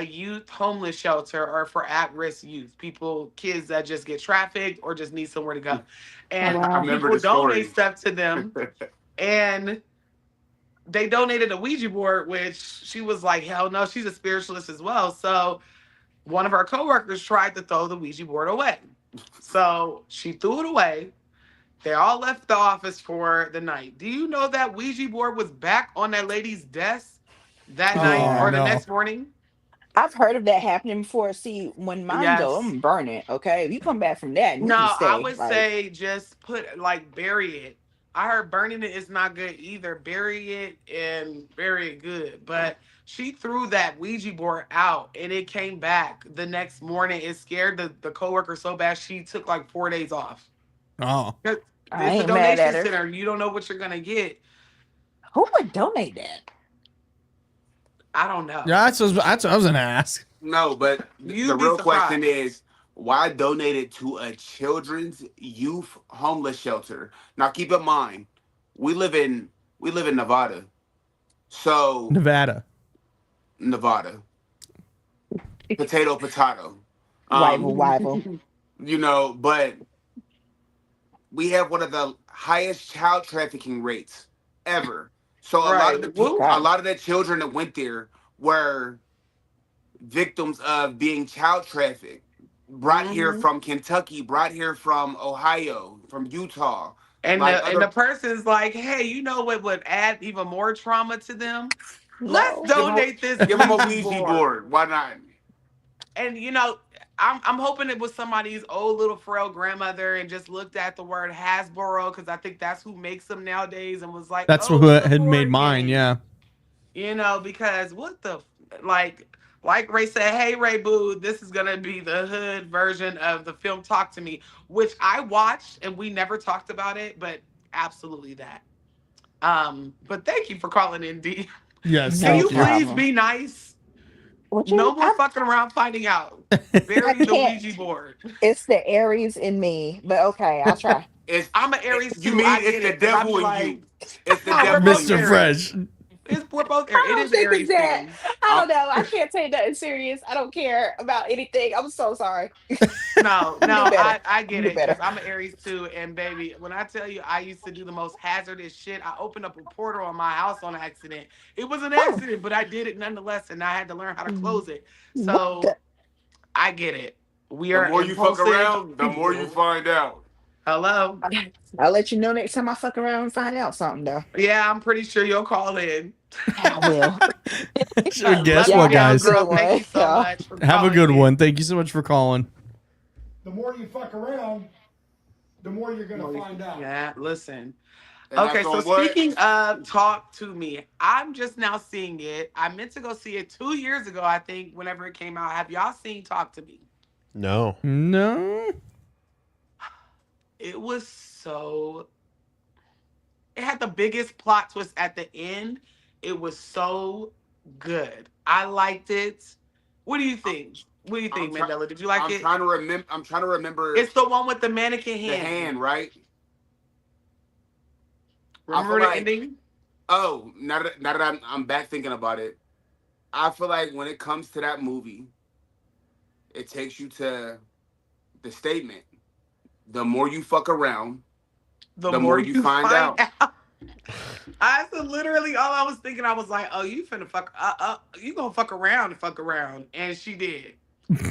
youth homeless shelter or for at-risk youth, people, kids that just get trafficked or just need somewhere to go. Oh And I wow. remember people the donate story. stuff to them, and they donated a Ouija board, which she was like, hell no, she's a spiritualist as well. So one of our coworkers tried to throw the Ouija board away. So she threw it away. They all left the office for the night. Do you know that Ouija board was back on that lady's desk that night Oh Yeah. or the no. next morning? I've heard of that happening before. See, when mine go, I'm Yes. gonna burn it. Okay. If you come back from that, you No, can I stay. would Like, say just put like bury it. I heard burning it is not good either. Bury it and bury it good. But she threw that Ouija board out and it came back the next morning. It scared the coworker so bad she took like 4 days off. Oh. 'Cause I it's a ain't mad at donation her. center. You don't know what you're gonna get. Who would donate that? I don't know. Yeah, that's what I was gonna ask. No, but You'd the be real surprised. question is why donate it to a children's youth homeless shelter? Now keep in mind, we live in Nevada. So Nevada. Nevada. Potato potato. Rival, rival. You know, but we have one of the highest child trafficking rates ever. So a lot of the Right. Woo. a lot of the children that went there were victims of being child trafficked, brought here Mhm. from Kentucky, brought here from Ohio, from Utah. And Like the person's like, hey, you know what would add even more trauma to them? Let's No. donate this give them a Ouija Ouija board. board. Why not? And you know, I'm hoping it was somebody's old little frail grandmother and just looked at the word Hasbro because I think that's who makes them nowadays and was like, That's oh, who it's a had made board mine. game. Yeah. You know, because what the like Ray said, hey Ray Boo, this is gonna be the hood version of the film Talk to Me, which I watched and we never talked about it, but absolutely that. But thank you for calling in, D. Yes. No Can you Thank you. please problem. be nice? What No you? more fucking around finding out. Bury the can't. Ouija board. It's the Aries in me, but okay, I'll try. It's I'm an Aries you too. mean I it's get the it. 'Cause I devil be in like, you. It's the we're devil both in you. Mr. Fresh. we're both I Aries. It don't is think Aries it's that. season. I don't know. I can't take nothing serious. I don't care about anything. I'm so sorry. No, I'm no, do better. I get Do it because better. I'm an Aries too. And baby, when I tell you I used to do the most hazardous shit, I opened up a portal on my house on accident. It was an Oh, accident, but I did it nonetheless, and I had to learn how to mm, close it. what So the? I get it. We The are more you fuck impulsive around, the more you people. find out. Hello. I'll let you know next time I fuck around and find out something, though. Yeah, I'm pretty sure you'll call in. I will. So guess Love Y'all what, you down, have a guys? good girl. Thank one. you so y'all. much for Have a calling good in. one. Thank you so much for calling. The more you fuck around, the more you're gonna find out. Yeah, listen. And Okay, that's so on what? speaking of Talk to Me, I'm just now seeing it. I meant to go see it 2 years ago, I think, whenever it came out. Have y'all seen Talk to Me? No. No. It was so. It had the biggest plot twist at the end. It was so good. I liked it. What do you think? What do you think, I'm try- Mandela? Did you like I'm it? trying to remember. I'm trying to remember It's the one with the mannequin the hand. hand, right? Remember feel the like- ending? Oh, now that I'm back thinking about it, I feel like when it comes to that movie, it takes you to the statement: the more you fuck around, The the more more you find out. That's literally all I was thinking. I was like, "Oh, you finna fuck? You gonna fuck around and fuck around?" And she did.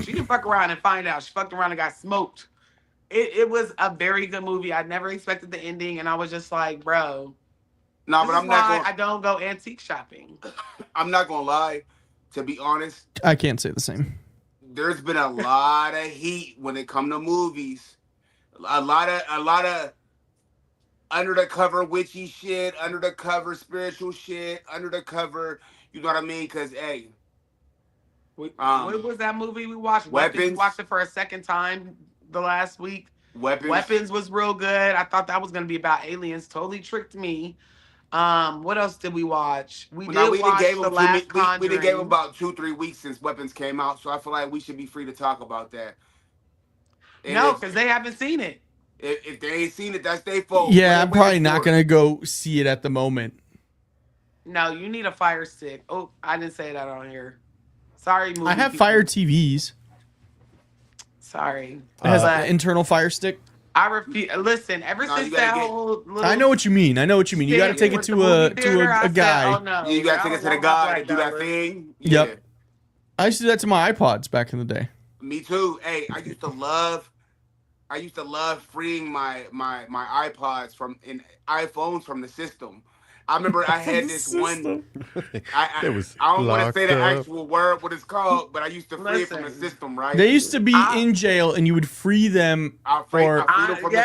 She didn't fuck around and find out. She fucked around and got smoked. It was a very good movie. I never expected the ending, and I was just like, "Bro, No, this but is I'm not why going. I don't go antique shopping." I'm not gonna lie. To be honest, I can't say the same. there's been a lot of heat when it come to movies. A lot of under the cover witchy shit, under the cover spiritual shit, under the cover. You know what I mean? Because hey, What was that movie we watched? Weapons. We Weapons. watched it for a second time the last week. Weapons. Weapons was real good. I thought that was gonna be about aliens. Totally tricked me. What else did we watch? We Well, now did we didn't watch gave the them last we Conjuring. didn't gave them about 2-3 weeks since Weapons came out, so I feel like we should be free to talk about that. And No, because they haven't seen it. if they ain't seen it, that's their fault. Yeah, What I'm they probably waiting not for? gonna go see it at the moment. No, you need a fire stick. Oh, I didn't say that on here. Sorry, movie I have people. Fire TVs. Sorry, It has but an internal Fire stick. I refuse. Listen, ever No, since you gotta that get- whole little I know what you mean. I know what you mean. You got to shit take it with the to movie theater, I a said, guy. oh no, You gotta take I it to don't the want my guy black to do that dollars. thing. Yep. Yeah. I used to do that to my iPods back in the day. Me too. Hey, I used to love freeing my iPods from in iPhones from the system. I remember I had this one. I It was I don't want to say the locked up. actual word what it's called, but I used to free it from the Listen. system, right? They used to be I- in jail, and you would free them I freed them from the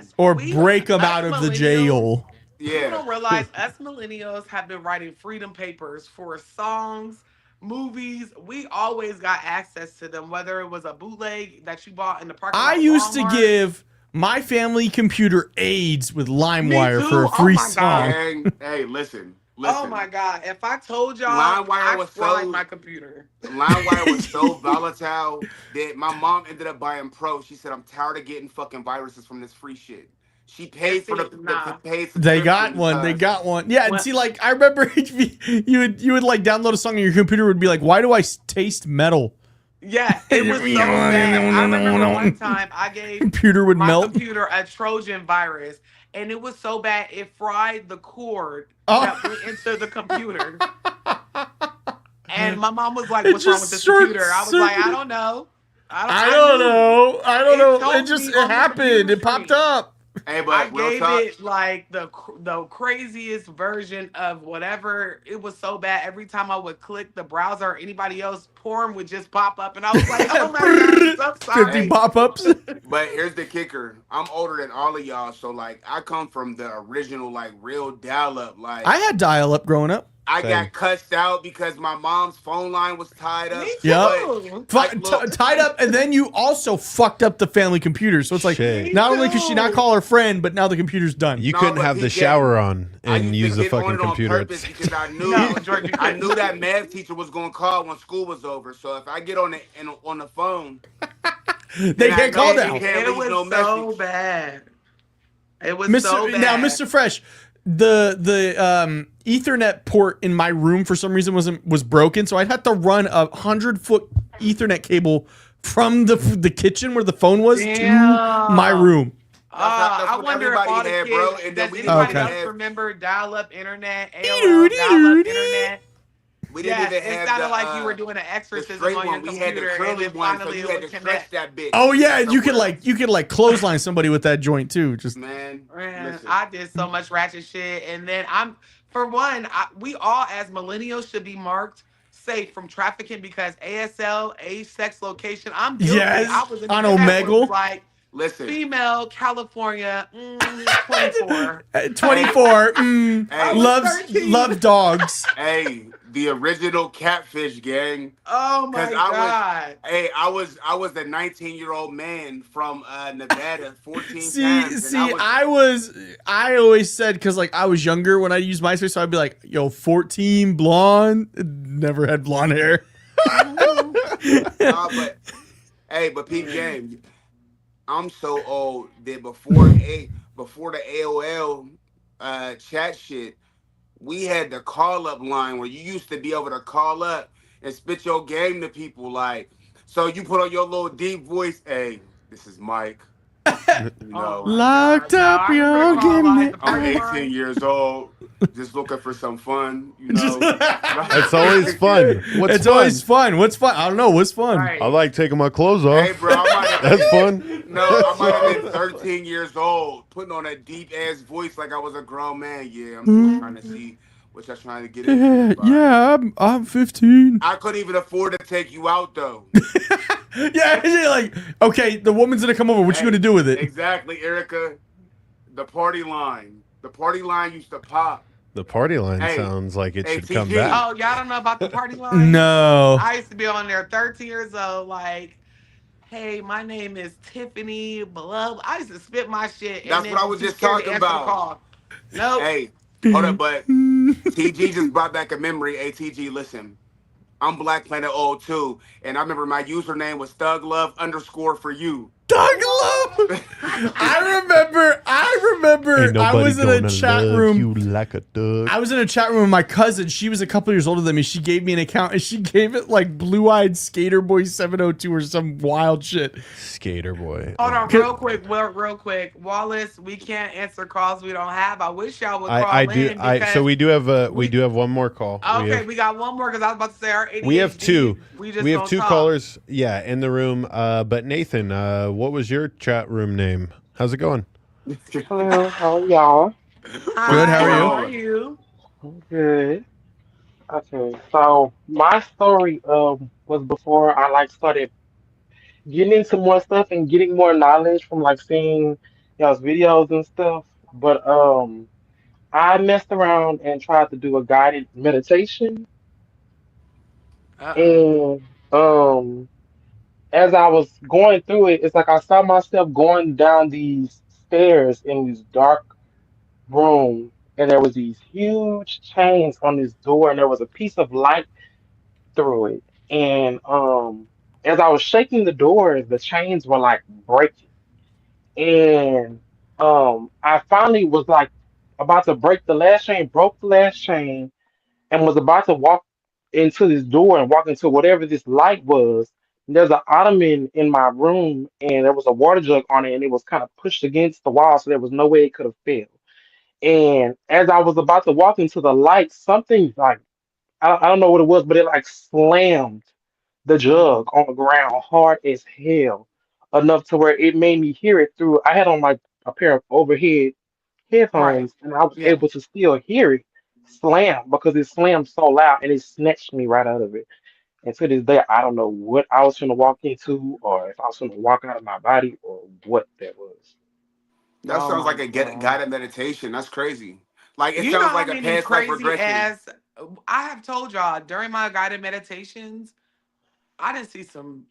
system. or We- break them us out of the millennials- jail. People Yeah. don't realize us millennials have been writing freedom papers for songs, movies. We always got access to them, whether it was a bootleg that you bought in the parking lot. I used to Walmart. give my family computer AIDS with Me LimeWire too. for a Oh free my God. song. Hey, listen. Oh my God! If I told y'all, LimeWire I was fried so- my computer. LimeWire was so volatile that my mom ended up buying Pro. She said, "I'm tired of getting fucking viruses from this free shit." She paid for the paid They got subscription one. They because- got one. Yeah, and What? see, like I remember you would like download a song and your computer would be like, "Why do I taste metal?" Yeah, it was so bad. I remember one time I gave Computer would my melt. computer a Trojan virus, and it was so bad it fried the cord Oh. that went into the computer. And my mom was like, It "What's wrong just with this computer?" I was like, "I short-circuited. don't know. I don't knew. know. I don't It know. told It just me it on the happened. computer It popped screen. up. Hey, I but real gave talk. it like the craziest version of whatever. It was so bad. Every time I would click the browser or anybody else, porn would just pop up, and I was like, "Oh my God, I'm sorry." 50 pop-ups. But here's the kicker. I'm older than all of y'all, so like I come from the original like real dial-up. Like I had dial-up growing up. I Same. got cussed out because my mom's phone line was tied up. Me Yep. too. Like, look. Tied up, and then you also fucked up the family computer. So it's like, Shit. not only could she not call her friend, but now the computer's done. You No, couldn't but have the PJ, shower on I and used use to the get on fucking it on computer. purpose because I knew No, George, you I couldn't. knew that math teacher was gonna call when school was over. So if I get on the phone, They then I get know called you out. can't It leave was no so message. bad. It was Mr. so bad. Now, Mr. Fresh, the Ethernet port in my room for some reason was broken, so I'd have to run a 100-foot Ethernet cable from the kitchen where the phone was to Damn. my room. That's I what wonder if everybody all the had, kids, bro. And then does we anybody didn't else have remember dial-up internet, AOL dial-up internet? we didn't Yes, even it have sounded the like you were doing an the exorcism straight on your one. We had the computer, and curly then one, so finally you it had would to stretch connect. that bitch. Oh yeah, and you could somewhere. like clothesline somebody with that joint too. Just Man, Man, listen. I did so much ratchet shit, and then for one, we all as millennials should be marked safe from trafficking because ASL, age, sex, location. I'm guilty. Yes, I was in on the chat where it was Omegle. like Listen. female, California, 24. 24. Hey. Loves 13. love dogs. Hey, the original catfish gang. Oh my 'Cause God. I was a 19-year-old man from Nevada 14 times. See, And I always said, because like I was younger when I used MySpace, so I'd be like, yo, 14, blonde, never had blonde hair. but peep game. I'm so old that before the AOL chat shit, we had the call up line where you used to be able to call up and spit your game to people. Like, so you put on your little deep voice, hey, this is Mike. You know, Locked up, I you're remember getting calling it. the I'm party 18 line. years old, just looking for some fun, you know. It's always fun. What's It's fun? always fun. What's fun? I don't know. What's fun? Right. I like taking my clothes off. Hey, bro, I might have That's fun. No, I might have been 13 years old, putting on a deep ass voice like I was a grown man. Yeah, I'm just trying to see what y'all trying to get into. Yeah, I'm 15. I couldn't even afford to take you out though. Yeah, like, okay, the woman's gonna come over. What you gonna do with it? Exactly, Erica. The party line. The party line used to pop. The party line Hey, sounds like it hey, should come TG. back. Oh, y'all don't know about the party line? No. I used to be on there 13 years old, like, hey, my name is Tiffany, blah. I used to spit my shit. That's what I was just talking about. Nope. Hey, hold up, but TG just brought back a memory. Hey, TG, listen. I'm Black Planet old too, and I remember my username was ThugLove_ for you. Doug Love. I remember. Ain't I nobody was in gonna a chat love room. you like a thug. I was in a chat room with my cousin. She was a couple years older than me. She gave me an account, and she gave it like Blue Eyed Skater Boy 702 or some wild shit. Skater boy. Hold on, real quick. Wallace, we can't answer calls we don't have. I wish y'all would call I do. in. Because So we do have one more call. Okay, we got one more because I was about to say our ADHD. We have two. We just We have don't two talk. callers. Yeah, in the room. But Nathan, what was your chat room name? How's it going? Hello, how are y'all? Hi, Good, how are you? How are you? Good. Okay. So my story was before I like started getting into more stuff and getting more knowledge from like seeing y'all's videos and stuff. But I messed around and tried to do a guided meditation, Uh-oh. and as I was going through it, it's like I saw myself going down these stairs in this dark room, and there was these huge chains on this door, and there was a piece of light through it. And as I was shaking the door, the chains were like breaking. And I finally was like about to break the last chain, broke the last chain, and was about to walk into this door and walk into whatever this light was. And there's an ottoman in my room, and there was a water jug on it, and it was kind of pushed against the wall, so there was no way it could have failed. And as I was about to walk into the light, something like I don't know what it was, but it like slammed the Mm. jug on the ground hard as hell, enough to where it made me hear it through. I had on like a pair of overhead Right. headphones, and I was Yeah. able to still hear it slam because it slammed so loud and it snatched me right out of it. And to this day, I don't know what I was going to walk into, or if I was going to walk out of my body, or what that was. That Oh sounds my like a God. guided meditation. That's crazy. Like it You know sounds how like a many past life crazy regression. ass I have told y'all during my guided meditations, I didn't see some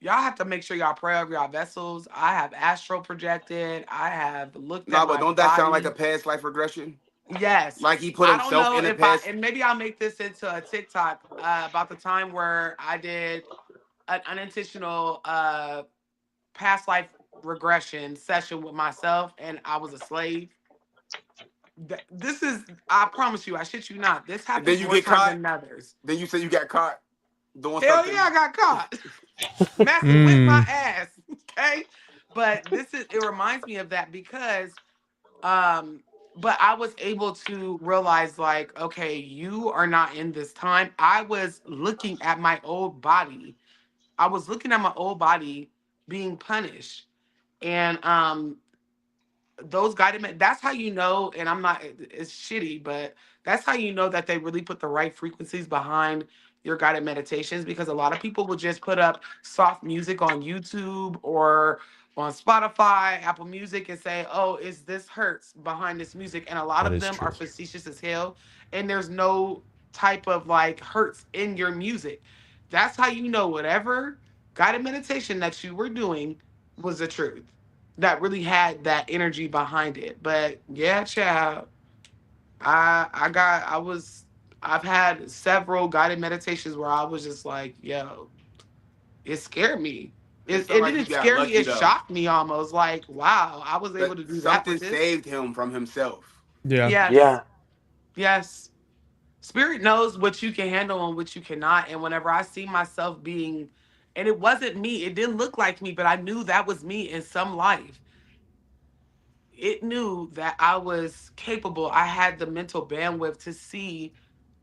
y'all have to make sure y'all pray over y'all vessels. I have astral projected. I have looked at No, but my don't that sound like a body. past life regression? Yes. Like he put I don't himself know in the if I, past. and maybe I'll make this into a TikTok about the time where I did an unintentional past life regression session with myself and I was a slave. This is, I promise you, I shit you not. This And then happens you more get times caught. than others. Then you say you got caught doing Hell yeah, something. I got caught. Messing with my Mm. ass. Okay. But this is, it reminds me of that because um but I was able to realize like, okay, you are not in this time. I was looking at my old body. I was looking at my old body being punished. And those that's how you know, and I'm not, it's shitty, but that's how you know that they really put the right frequencies behind your guided meditations, because a lot of people will just put up soft music on YouTube or on Spotify, Apple Music, and say, oh, is this hurts behind this music? And a lot That of is them are true. facetious as hell, and there's no type of like hurts in your music. That's how you know whatever guided meditation that you were doing was the truth, that really had that energy behind it. But yeah, child, I was, I've had several guided meditations where I was just like, yo, it scared me. It It sounds like you didn't got scare me, lucky it though. shocked me almost, like, wow, I was able That to do that something with this. saved him from himself. Yeah. Yes, Yeah. yes. Spirit knows what you can handle and what you cannot. And whenever I see myself being, and it wasn't me, it didn't look like me, but I knew that was me in some life. It knew that I was capable. I had the mental bandwidth to see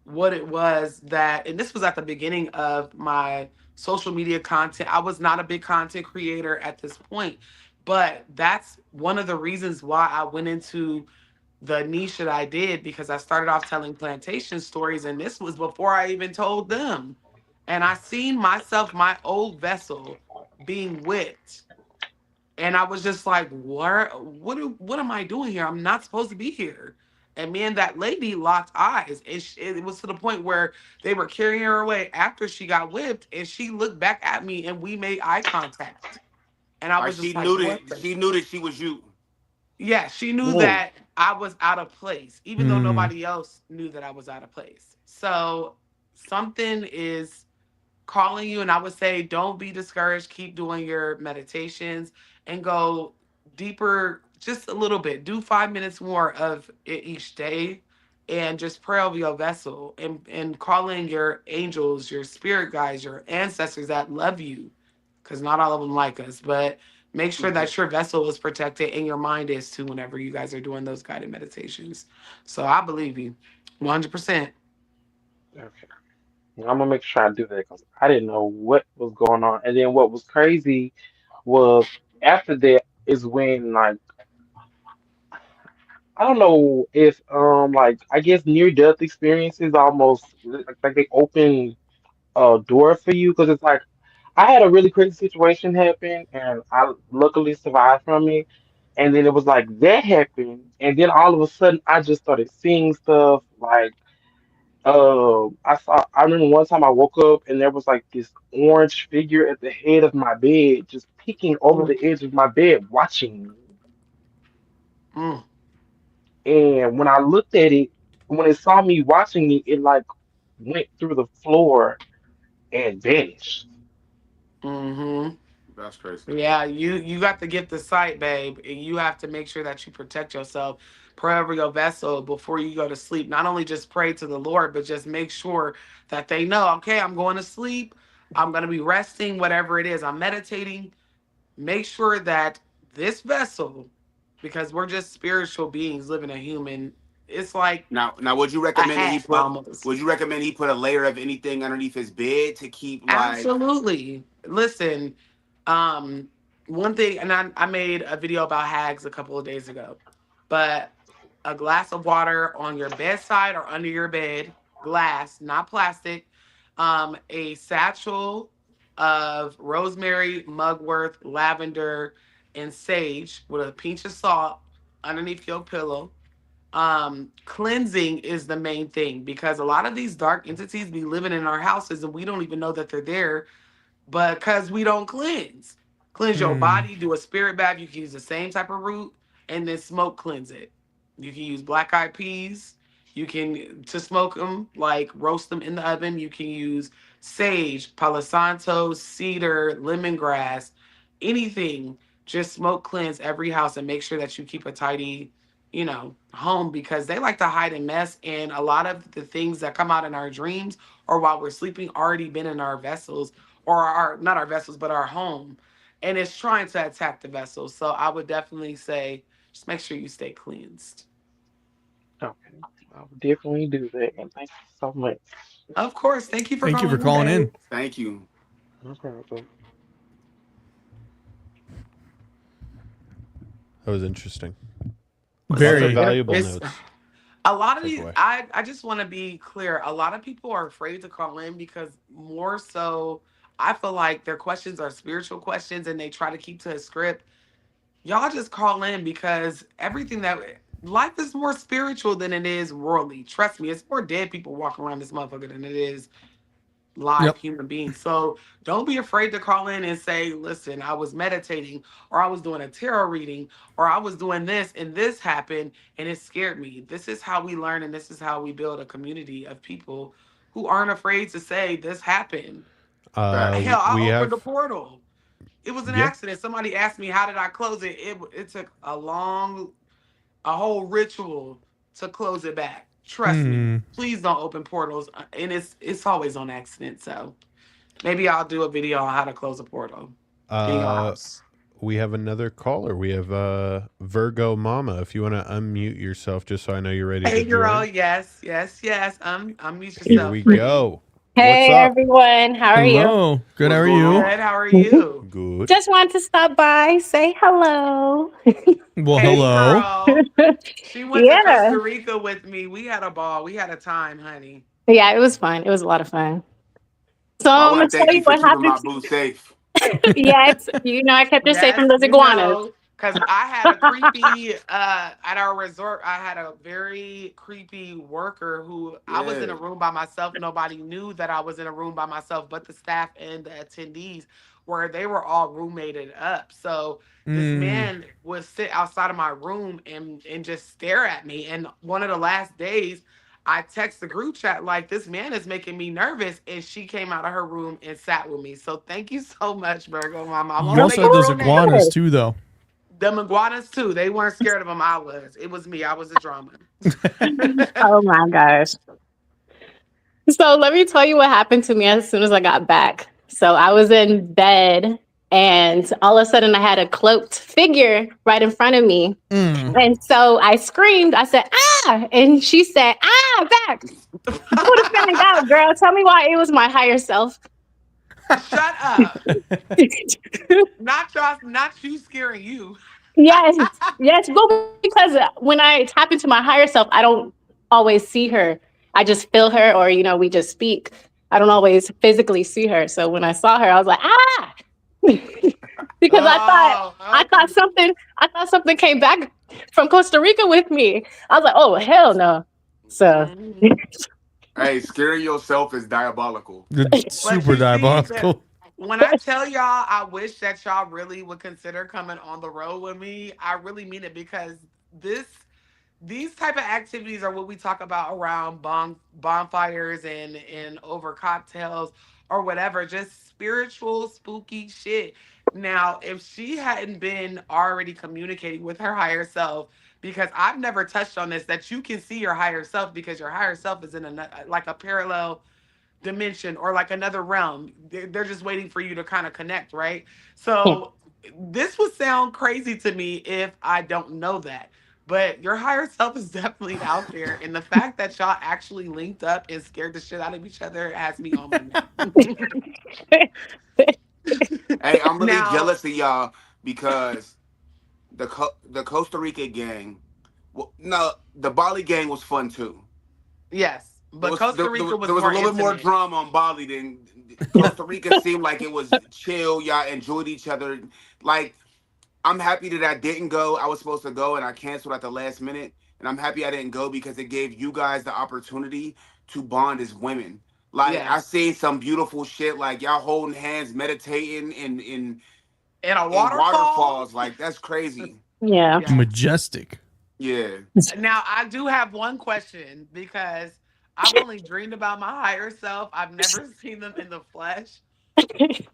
what it was that, and this was at the beginning of my social media content. I was not a big content creator at this point, but that's one of the reasons why I went into the niche that I did, because I started off telling plantation stories, and this was before I even told them. And I seen myself, my old vessel, being whipped, and I was just like, what am I doing here? I'm not supposed to be here. And me and that lady locked eyes. And it was to the point where they were carrying her away after she got whipped. And she looked back at me and we made eye contact. And I Like was just like, what the? she knew that she was you. Yeah, she knew Mm. that I was out of place, even though Mm. nobody else knew that I was out of place. So something is calling you, and I would say don't be discouraged, keep doing your meditations and go deeper just a little bit. Do 5 minutes more of it each day, and just pray over your vessel, and call in your angels, your spirit guides, your ancestors that love you, because not all of them like us. But make sure Mhm. that your vessel is protected and your mind is too whenever you guys are doing those guided meditations. So I believe you 100%. Okay. I'm gonna make sure I do that because I didn't know what was going on. And then what was crazy was after that is when like I don't know if like I guess near death experiences almost like they open a door for you because it's like I had a really crazy situation happen and I luckily survived from it. And then it was like that happened, and then all of a sudden I just started seeing stuff like I remember one time I woke up and there was like this orange figure at the head of my bed just peeking over Mm, the edge of my bed watching me. mm, And when I looked at it, when it saw me watching me, it like went through the floor and vanished. mm-hmm. That's crazy. Yeah, you got to get the sight, babe, and you have to make sure that you protect yourself, pray over your vessel before you go to sleep. Not only just pray to the Lord, but just make sure that they know, okay, I'm going to sleep, I'm going to be resting, whatever it is, I'm meditating. Make sure that this vessel, because we're just spiritual beings living a human, it's like Now, would you a recommend that he hat put? almost. Would you recommend he put a layer of anything underneath his bed to keep like? Absolutely. Listen, um, one thing, and I made a video about hags a couple of days ago, but a glass of water on your bedside or under your bed, glass, not plastic, a satchel of rosemary, mugwort, lavender, and sage with a pinch of salt underneath your pillow. Cleansing is the main thing because a lot of these dark entities be living in our houses and we don't even know that they're there because we don't cleanse. Cleanse your Hmm. body, do a spirit bath. You can use the same type of root and then smoke cleanse it. You can use black eyed peas. You can to smoke them, like roast them in the oven. You can use sage, palo santo, cedar, lemongrass, anything. Just smoke cleanse every house and make sure that you keep a tidy, home because they like to hide and mess. And a lot of the things that come out in our dreams or while we're sleeping already been in our vessels or our not our vessels but our home, and it's trying to attack the vessels. So I would definitely say just make sure you stay cleansed. Okay, I'll definitely do that. And thank you so much. Of course. Thank you for Thank you for calling in, calling babe. in. Thank you. No problem. That was interesting. Lots of Very. valuable It's notes. a lot of Take these. away. I just want to be clear. A lot of people are afraid to call in because more so, I feel like their questions are spiritual questions and they try to keep to a script. Y'all just call in because everything that life is more spiritual than it is worldly. Trust me, it's more dead people walking around this motherfucker than it is live Yep. human beings. So don't be afraid to call in and say, listen, I was meditating or I was doing a tarot reading or I was doing this and this happened and it scared me. This is how we learn and this is how we build a community of people who aren't afraid to say this happened. Facts. Hell, I We opened a have, portal. It was an yeah. accident. Somebody asked me how did I close it. It took a whole ritual to close it back. Trust me. Hmm. Please don't open portals, and it's always on accident. So maybe I'll do a video on how to close a portal in your Uh, house. we have another caller. We have Virgo Mama. If you want to unmute yourself, just so I know you're ready to Hey, girl. join. Yes, yes, yes. Unmute Here yourself, we pretty. go. What's Hey up? everyone, how are you? Hello. Good. How What's are going you? on? Good. How are you? Good. Just wanted to stop by, say hello. Well, Hey, hello. girl. She went to Yeah, Costa Rica with me. We had a ball. We had a time, honey. yeah, it was fun. It was a lot of fun. So Well, I I'm want gonna to tell thank you you for what keeping happened my to boo safe. yeah, I kept her safe Yes, from those you iguanas. know, because I had a creepy at our resort. I had a very creepy worker who I was in Yeah. a room by myself. Nobody knew that I was in a room by myself, but the staff and the attendees, where they were all roommated up. So this Mm. man would sit outside of my room and just stare at me. And one of the last days, I text the group chat like this man is making me nervous, and she came out of her room and sat with me. So thank you so much, Virgo Mama. I You won't Of also say had your those real name. iguanas course. too, though. The iguanas too. They weren't scared of them. I was. It was me. I was the drama. Oh my gosh. So let me tell you what happened to me as soon as I got back. So I was in bed and all of a sudden I had a cloaked figure right in front of me. Mm. And so I screamed, I said, ah, and she said, ah, back. You would have found out, girl. Tell me why it was my higher self. Shut up. Not y'all. Not you scaring you. Yes, yes. Well, because when I tap into my higher self, I don't always see her. I just feel her, or we just speak. I don't always physically see her. So when I saw her, I was like, ah, because Oh, I okay. thought something, I thought something came back from Costa Rica with me. I was like, oh hell no. So Mhm. Hey, scaring yourself is diabolical. It's But super you see that diabolical. when I tell y'all, I wish that y'all really would consider coming on the road with me. I really mean it because this these type of activities are what we talk about around bonfires and over cocktails or whatever, just spiritual spooky shit. Now if she hadn't been already communicating with her higher self, because I've never touched on this, that you can see your higher self because your higher self is in like a parallel dimension or like another realm. They're just waiting for you to kind of connect, right? yeah. So this would sound crazy to me if I don't know that. But your higher self is definitely out there. And the fact that y'all actually linked up and scared the shit out of each other has me on my neck. Hey, I'm really Now, jealous of y'all because the Costa Rica gang, well, no, the Bali gang was fun too. yes, but Costa Rica was There was a more little bit more intimate. drama on Bali than Costa Rica. Seemed like it was chill. Y'all enjoyed each other. Like, I'm happy that I didn't go. I was supposed to go and I canceled at the last minute. And I'm happy I didn't go because it gave you guys the opportunity to bond as women. Like, I Yes. seen some beautiful shit, like y'all holding hands, meditating And a in waterfall. waterfalls. Like, that's crazy. Yeah. Yes. Majestic. Yeah. Now, I do have one question because I've only dreamed about my higher self. I've never seen them in the flesh.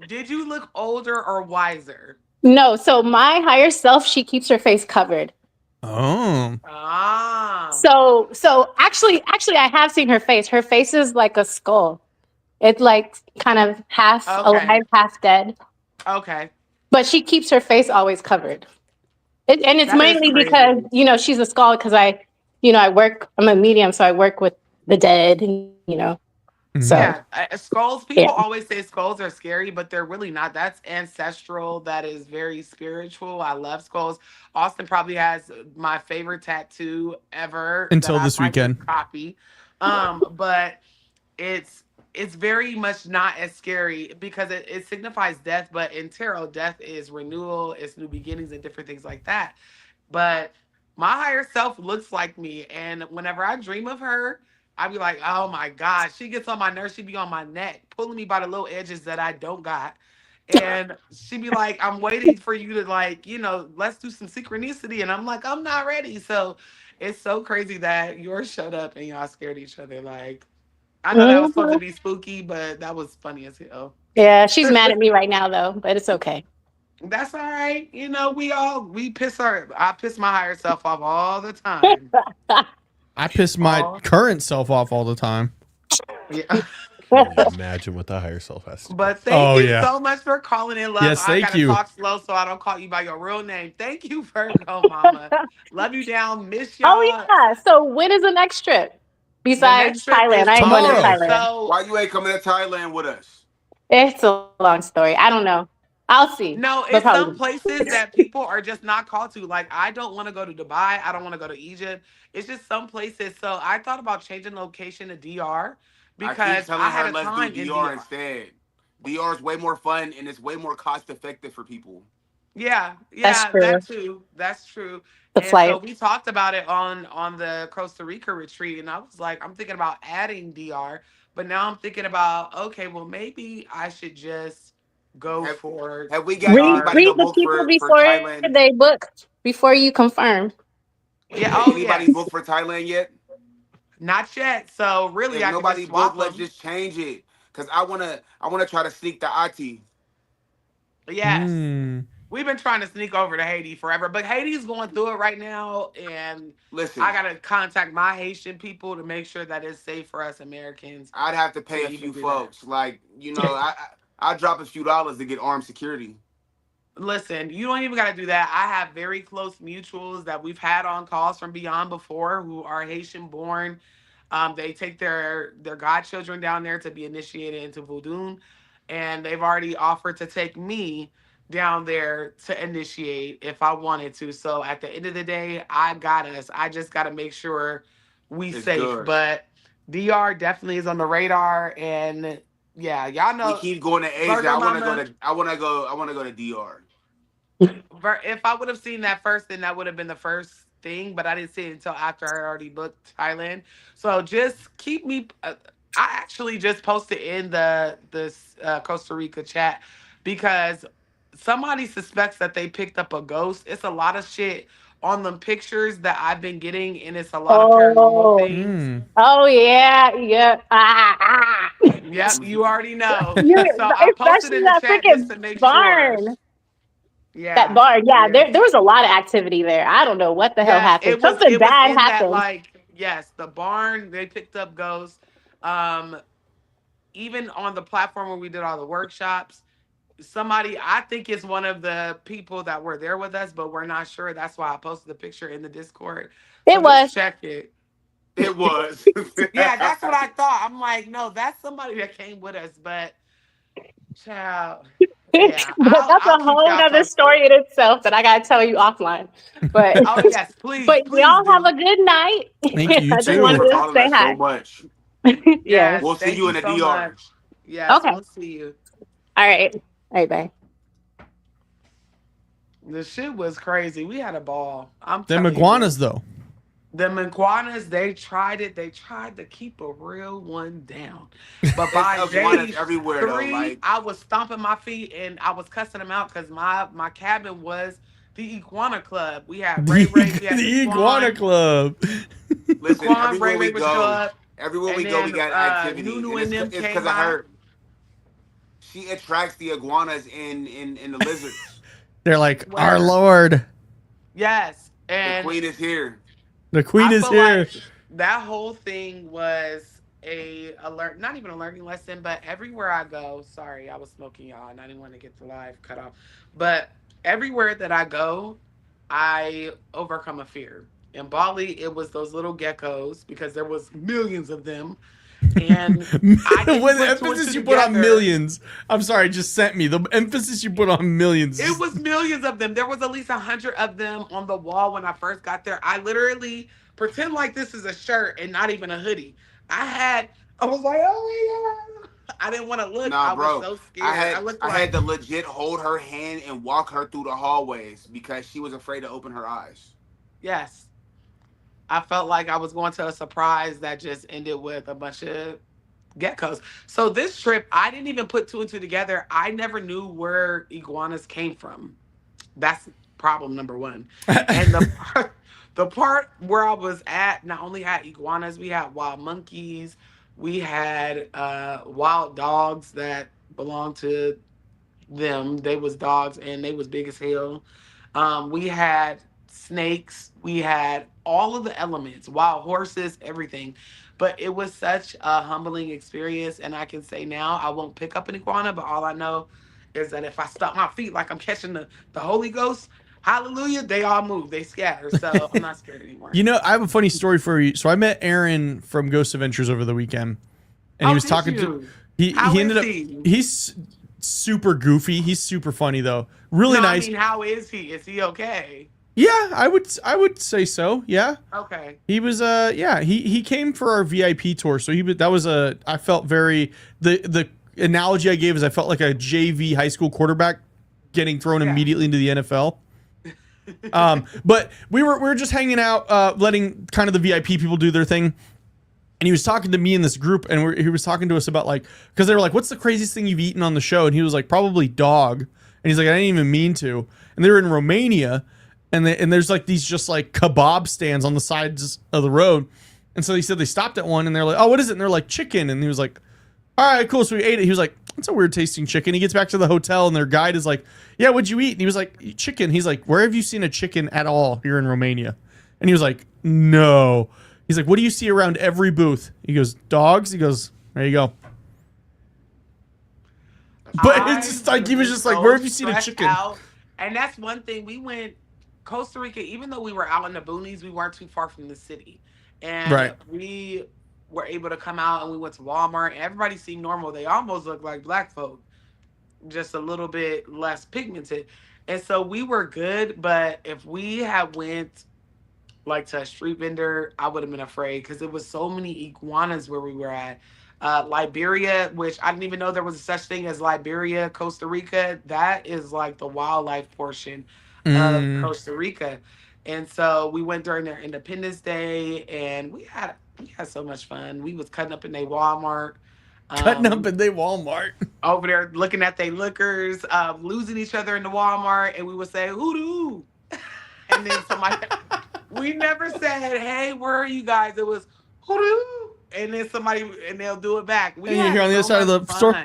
Did you look older or wiser? No, so my higher self, she keeps her face covered. Oh. Ah, So actually I have seen her face. Her face is like a skull. It's like kind of half okay. alive, half dead. Okay. But she keeps her face always covered. And it's That is mainly because, crazy. she's a skull because I work, I'm a medium, so I work with the dead, Mhm. So Yeah, skulls. yeah. People always say skulls are scary, but they're really not. That's ancestral. That is very spiritual. I love skulls. Austin probably has my favorite tattoo ever that Until I this might just weekend. copy. But it's it's very much not as scary because it signifies death. But in tarot, death is renewal, it's new beginnings, and different things like that. But my higher self looks like me. And whenever I dream of her, I be like, oh my God, she gets on my nerves. She be on my neck, pulling me by the little edges that I don't got. And she be like, I'm waiting for you to like, let's do some synchronicity. And I'm like, I'm not ready. So it's so crazy that yours showed up and y'all scared each other. Like, I know that was supposed to Mhm. be spooky, but that was funny as hell. Yeah, she's mad at me right now though, but it's okay. That's all right. We piss I piss my higher self off all the time. I piss my All current self off all the time. yeah. Can only imagine what the higher self has to do. But thank Oh you yeah. so much for calling in, love. Yes, I thank gotta you. talk slow so I don't call you by your real name. Thank you, Virgo Mama. Love you down. Miss Oh y'all. yeah. So when is the next trip? The Besides next trip Thailand. is I ain't going to Tomorrow. Monday. Thailand. So Why you ain't coming to Thailand with us? It's a long story. I don't know. I'll see. no, But it's some probably. places that people are just not called to. Like I don't want to go to Dubai. I don't want to go to Egypt. It's just some places. So I thought about changing location to DR I keep because I telling had her a let's do time in DR DR. instead. DR is way more fun and it's way more cost effective for people. Yeah, That's yeah, true. that too. That's true. The And so flight. we talked about it on the Costa Rica retreat, and I was like, I'm thinking about adding DR, but now I'm thinking about okay, well maybe I should just go Have for have we got Read DR. anybody read to the book people for before Thailand? they book, before you confirm. Yeah. Oh Anybody yes. book for Thailand yet? Not yet. So really, If I could just nobody booked, swap let's them. just change it. Cause I wanna try to sneak the Ati. Yes. Mm. We've been trying to sneak over to Haiti forever, but Haiti's going through it right now, and I Listen, gotta contact my Haitian people to make sure that it's safe for us Americans I'd have to to pay a even few do that. folks. Like, I drop a few dollars to get armed security. Listen, you don't even got to do that. I have very close mutuals that we've had on calls from beyond before who are Haitian born. They take their godchildren down there to be initiated into voodoo, and they've already offered to take me down there to initiate if I wanted to. So at the end of the day, I got us. I just got to make sure we It's safe. good. But DR definitely is on the radar, and yeah, y'all We know keep going to Asia. Virgo I want to go Mama. to. I want to go. I want to go to DR. If I would have seen that first, then that would have been the first thing. But I didn't see it until after I already booked Thailand. So just keep me. I actually just posted in the Costa Rica chat because somebody suspects that they picked up a ghost. It's a lot of shit on them pictures that I've been getting, and it's a lot of paranormal Oh, things. oh yeah, yeah. Ah. Yep, you already know. You, So I posted especially in the that chat just freaking to make sure. barn. That Yeah, barn, yeah. yeah. There was a lot of activity there. I don't know what the hell Yes, happened. Something it was bad in that happened. like yes, the barn, they picked up ghosts. Um Even on the platform where we did all the workshops, somebody I think is one of the people that were there with us, but we're not sure. That's why I posted the picture in the Discord. So It just was. check it. It was. Yeah, that's what I thought. I'm like, no, that's somebody that came with us, but child. Yeah, But that's I'll a keep whole y'all nother posted. story in itself that I gotta tell you offline. But Oh yes, please, but please y'all have do. a good night. Thank you, you I just Thank you wanted for too. to calling say us so hi. much. Yes. Yes, We'll see thank you you in the so DR. much. Yes, Okay. we'll see you. All right. All right, bye. The shit was crazy. We had a ball. I'm Them telling you. iguanas though. The iguanas, they tried it. They tried to keep a real one down. But It's by iguanas day everywhere though. three, Like, I was stomping my feet and I was cussing them out because my cabin was the iguana club. We had Ray Ray, we had The iguana club. listen, Ray everywhere Ray we would show go, up, and we then got activity, Nunu and and them it's came because of by. her. She attracts the iguanas in the lizards. They're like, our Where Lord, yes, The and queen is here. the queen I is feel here. like that whole thing was not even a learning lesson, but everywhere I go, sorry, I was smoking y'all and I didn't want to get the live cut off. But everywhere that I go, I overcome a fear. In Bali, it was those little geckos because there was millions of them. And I didn't With the put two and two emphasis you put on together. millions. I'm sorry, just sent me. The emphasis you put on millions. It was millions of them. There was at least 100 of them on the wall when I first got there. I literally pretend like this is a shirt and not even a hoodie. I was like, oh my god. I didn't want to look. Nah, I was bro. so scared. I looked I had like, to legit hold her hand and walk her through the hallways because she was afraid to open her eyes. yes. I felt like I was going to a surprise that just ended with a bunch of geckos. So this trip, I didn't even put two and two together. I never knew where iguanas came from. That's problem number one. And the part where I was at not only had iguanas, we had wild monkeys, we had wild dogs that belonged to them. They was dogs and they was big as hell. We had snakes, we had all of the elements, wild horses, everything. But it was such a humbling experience, and I can say now I won't pick up an iguana, but all I know is that if I stomp my feet like I'm catching the Holy Ghost, hallelujah, they all move, they scatter. So I'm not scared anymore. You know, I have a funny story for you. So I met Aaron from Ghost Adventures over the weekend, and he Oh, was did talking to you? How he ended is up he? he's super goofy. He's super funny though. Really No, I nice. mean, how is he? Is he okay? Yeah, I would say so. Yeah. Okay. He was yeah, he came for our VIP tour. So that was I felt very the analogy I gave is I felt like a JV high school quarterback getting thrown Yeah. immediately into the NFL. But we were just hanging out, letting kind of the VIP people do their thing. And he was talking to me in this group, and he was talking to us about like, because they were like, "What's the craziest thing you've eaten on the show?" And he was like, "Probably dog." And he's like, "I didn't even mean to." And they were in Romania, and there's like these just like kebab stands on the sides of the road. And so he said they stopped at one, and they're like, "Oh, what is it?" And they're like, "Chicken." And he was like, "All right, cool." So we ate it. He was like, "It's a weird tasting chicken." He gets back to the hotel, and their guide is like, "Yeah, what'd you eat?" And he was like, "Chicken." He's like, "Where have you seen a chicken at all here in Romania?" And he was like, "No." He's like, "What do you see around every booth?" He goes, "Dogs." He goes, "There you go." But it's just like, he was just like, "Where have you seen a stressed chicken?" out. And that's one thing. We went Costa Rica, even though we were out in the boonies, we weren't too far from the city. And Right. we were able to come out and we went to Walmart and everybody seemed normal. They almost looked like black folk. just a little bit less pigmented. And so we were good, but if we had went like to a street vendor, I would have been afraid because there was so many iguanas where we were at. Liberia, which I didn't even know there was such thing as Liberia, Costa Rica. That is like the wildlife portion of Costa Rica. And so we went during their Independence Day, and we had so much fun. We was cutting up in their Walmart. Cutting up in their Walmart. Over there looking at their lookers, losing each other in the Walmart, and we would say, hoodoo. And then somebody, we never said, hey, where are you guys? It was, hoodoo. And then somebody, and they'll do it back. And you're here on the other side of the store.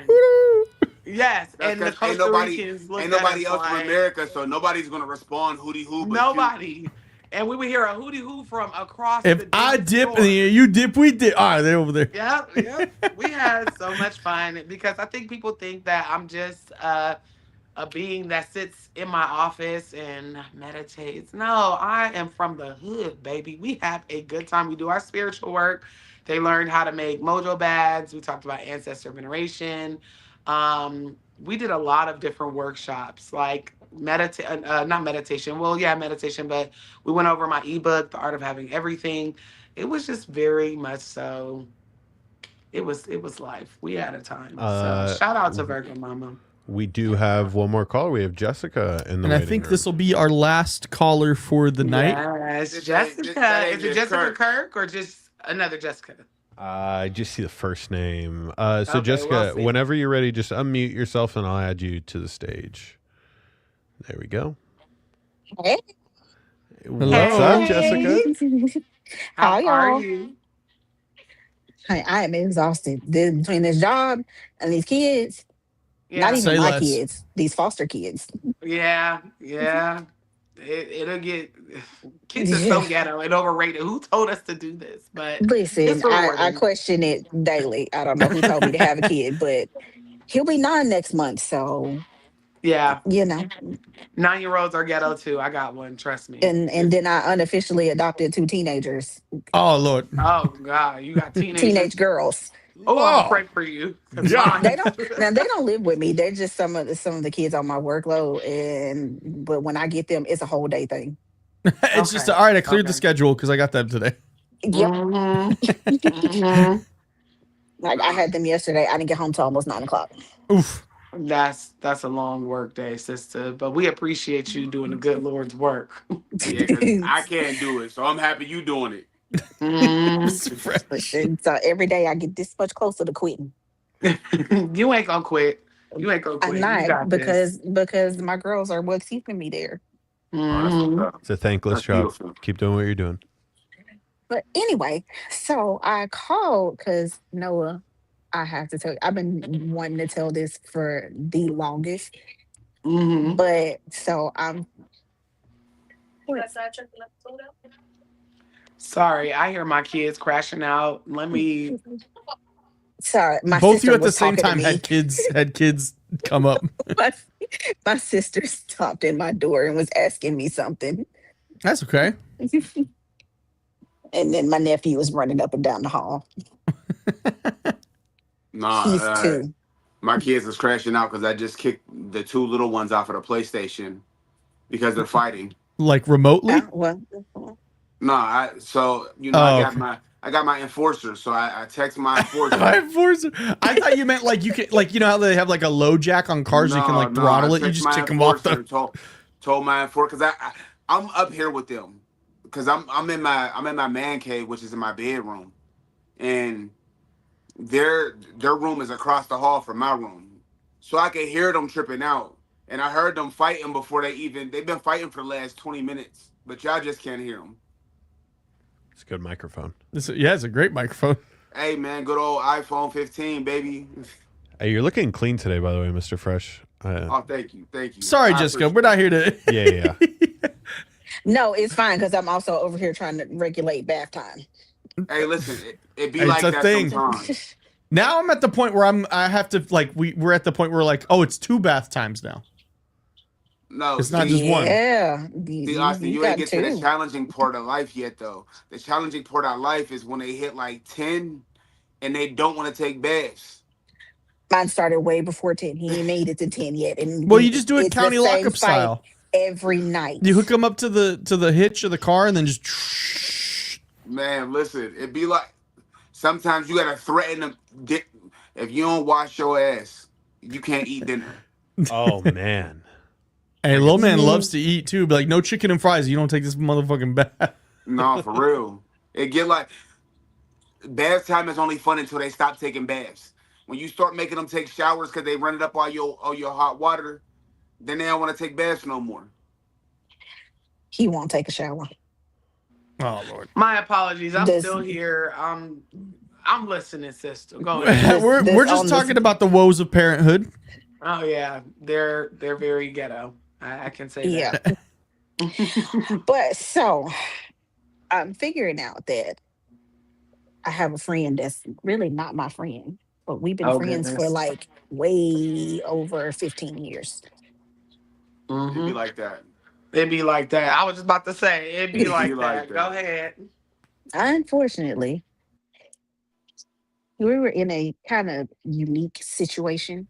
Yes, that's and the Costa Ricans looked ain't at nobody us else like, from America, so nobody's gonna respond hootie hoo. Nobody. And we would hear a hootie hoo from across if the I dip store. and you dip, we dip. All right, they're over there. Yep. We had so much fun because I think people think that I'm just a being that sits in my office and meditates. No, I am from the hood, baby. We have a good time. We do our spiritual work. They learned how to make mojo bags. We talked about ancestor veneration. We did a lot of different workshops, like not meditation. Well, yeah, meditation, but we went over my ebook, The Art of Having Everything. It was just very much so. It was life. We had a time. So shout out to Virgo Mama. We do have one more caller. We have Jessica in the and I think this will be our last caller for the night. Yes, Jessica. Is it Jessica Kirk or just another Jessica? I just see the first name. So Okay, Jessica, we'll whenever you're ready, just unmute yourself and I'll add you to the stage. There we go. Hey. What's up, Jessica? How are you? Hey, I am exhausted. Between this job and these kids, not even Say my less. kids, these foster kids. Yeah. It'll get kids are so ghetto and overrated. Who told us to do this? But Listen, it's I rewarding. question it daily. I don't know who told me to have a kid, but he'll be 9 next month. So Yeah, you know, 9-year-olds are ghetto too. I got one. Trust me. and then I unofficially adopted 2 teenagers, Oh Lord. Oh God, you got teenagers. teenage girls. Oh, Whoa. I'll pray for you. Yeah. They don't live with me. They're just some of the kids on my workload, but when I get them, it's a whole day thing. It's just all right. I cleared the schedule because I got them today. Yep. Mm-hmm. Like I had them yesterday. I didn't get home till almost 9 o'clock. Oof. That's a long work day, sister. But we appreciate you doing the good Lord's work. Yeah, 'cause I can't do it, so I'm happy you doing it. Mr. Fresh. Listen, so every day I get this much closer to quitting. You ain't gonna quit. You ain't gonna quit. I'm You not got this. because my girls are what's keeping me there. Mhm. It's a thankless That's job. beautiful. Keep doing what you're doing. But anyway, so I called because Noah, I have to tell you, I've been wanting to tell this for the longest. Mhm. But so I'm Sorry, I hear my kids crashing out. Let me. sorry. My Both sister you at the was same talking time to me. had kids come up. my sister stopped in my door and was asking me something. That's okay. And then my nephew was running up and down the hall. Nah, He's 2. my kids is crashing out because I just kicked the 2 little ones off of the PlayStation because they're fighting. Like remotely? Well, Nah, I got my enforcer, so I text my enforcer. My enforcer. I thought you meant like you can, like, you know how they have like a low jack on cars, you can like throttle it. You just kick them off the. Told my enforcer because I'm up here with them because I'm in my man cave, which is in my bedroom, and their room is across the hall from my room, so I could hear them tripping out, and I heard them fighting before they've been fighting for the last 20 minutes, but y'all just can't hear them. It's a good microphone. It's a great microphone. Hey man, good old iPhone 15, baby. Hey, you're looking clean today, by the way, Mr. Fresh. Oh, thank you. Sorry, Jessica, we're not here to. Yeah. no, it's fine because I'm also over here trying to regulate bath time. Hey, listen, it be It's like a that thing. sometimes. Now I'm at the point where I have to like we're at the point where like, oh, it's 2 bath times now. No, It's not just one. Yeah. See, Austin, you ain't got get to the 2. challenging part of life yet, though. The challenging part of life is when they hit like 10 and they don't want to take baths. Mine started way before 10. He ain't made it to 10 yet. And Well, you just do it it's the county same lockup fight style. every night. You hook them up to the hitch of the car and then just. Man, listen, it'd be like sometimes you gotta threaten them. If you don't wash your ass, you can't eat dinner. Oh man. Hey, little man loves to eat too. Be like, no chicken and fries. You don't take this motherfucking bath. No, for real. It get like bath time is only fun until they stop taking baths. When you start making them take showers because they run it up all your hot water, then they don't want to take baths no more. He won't take a shower. Oh Lord. My apologies. I'm still here. I'm listening, sister. Go ahead. We're just talking about the woes of parenthood. Oh yeah, they're very ghetto. I can say that. But so I'm figuring out that I have a friend that's really not my friend, but we've been friends for like way over 15 years. It'd be like that. It'd be like that. I was just about to say, it'd be like that. Go ahead. Unfortunately, we were in a kind of unique situation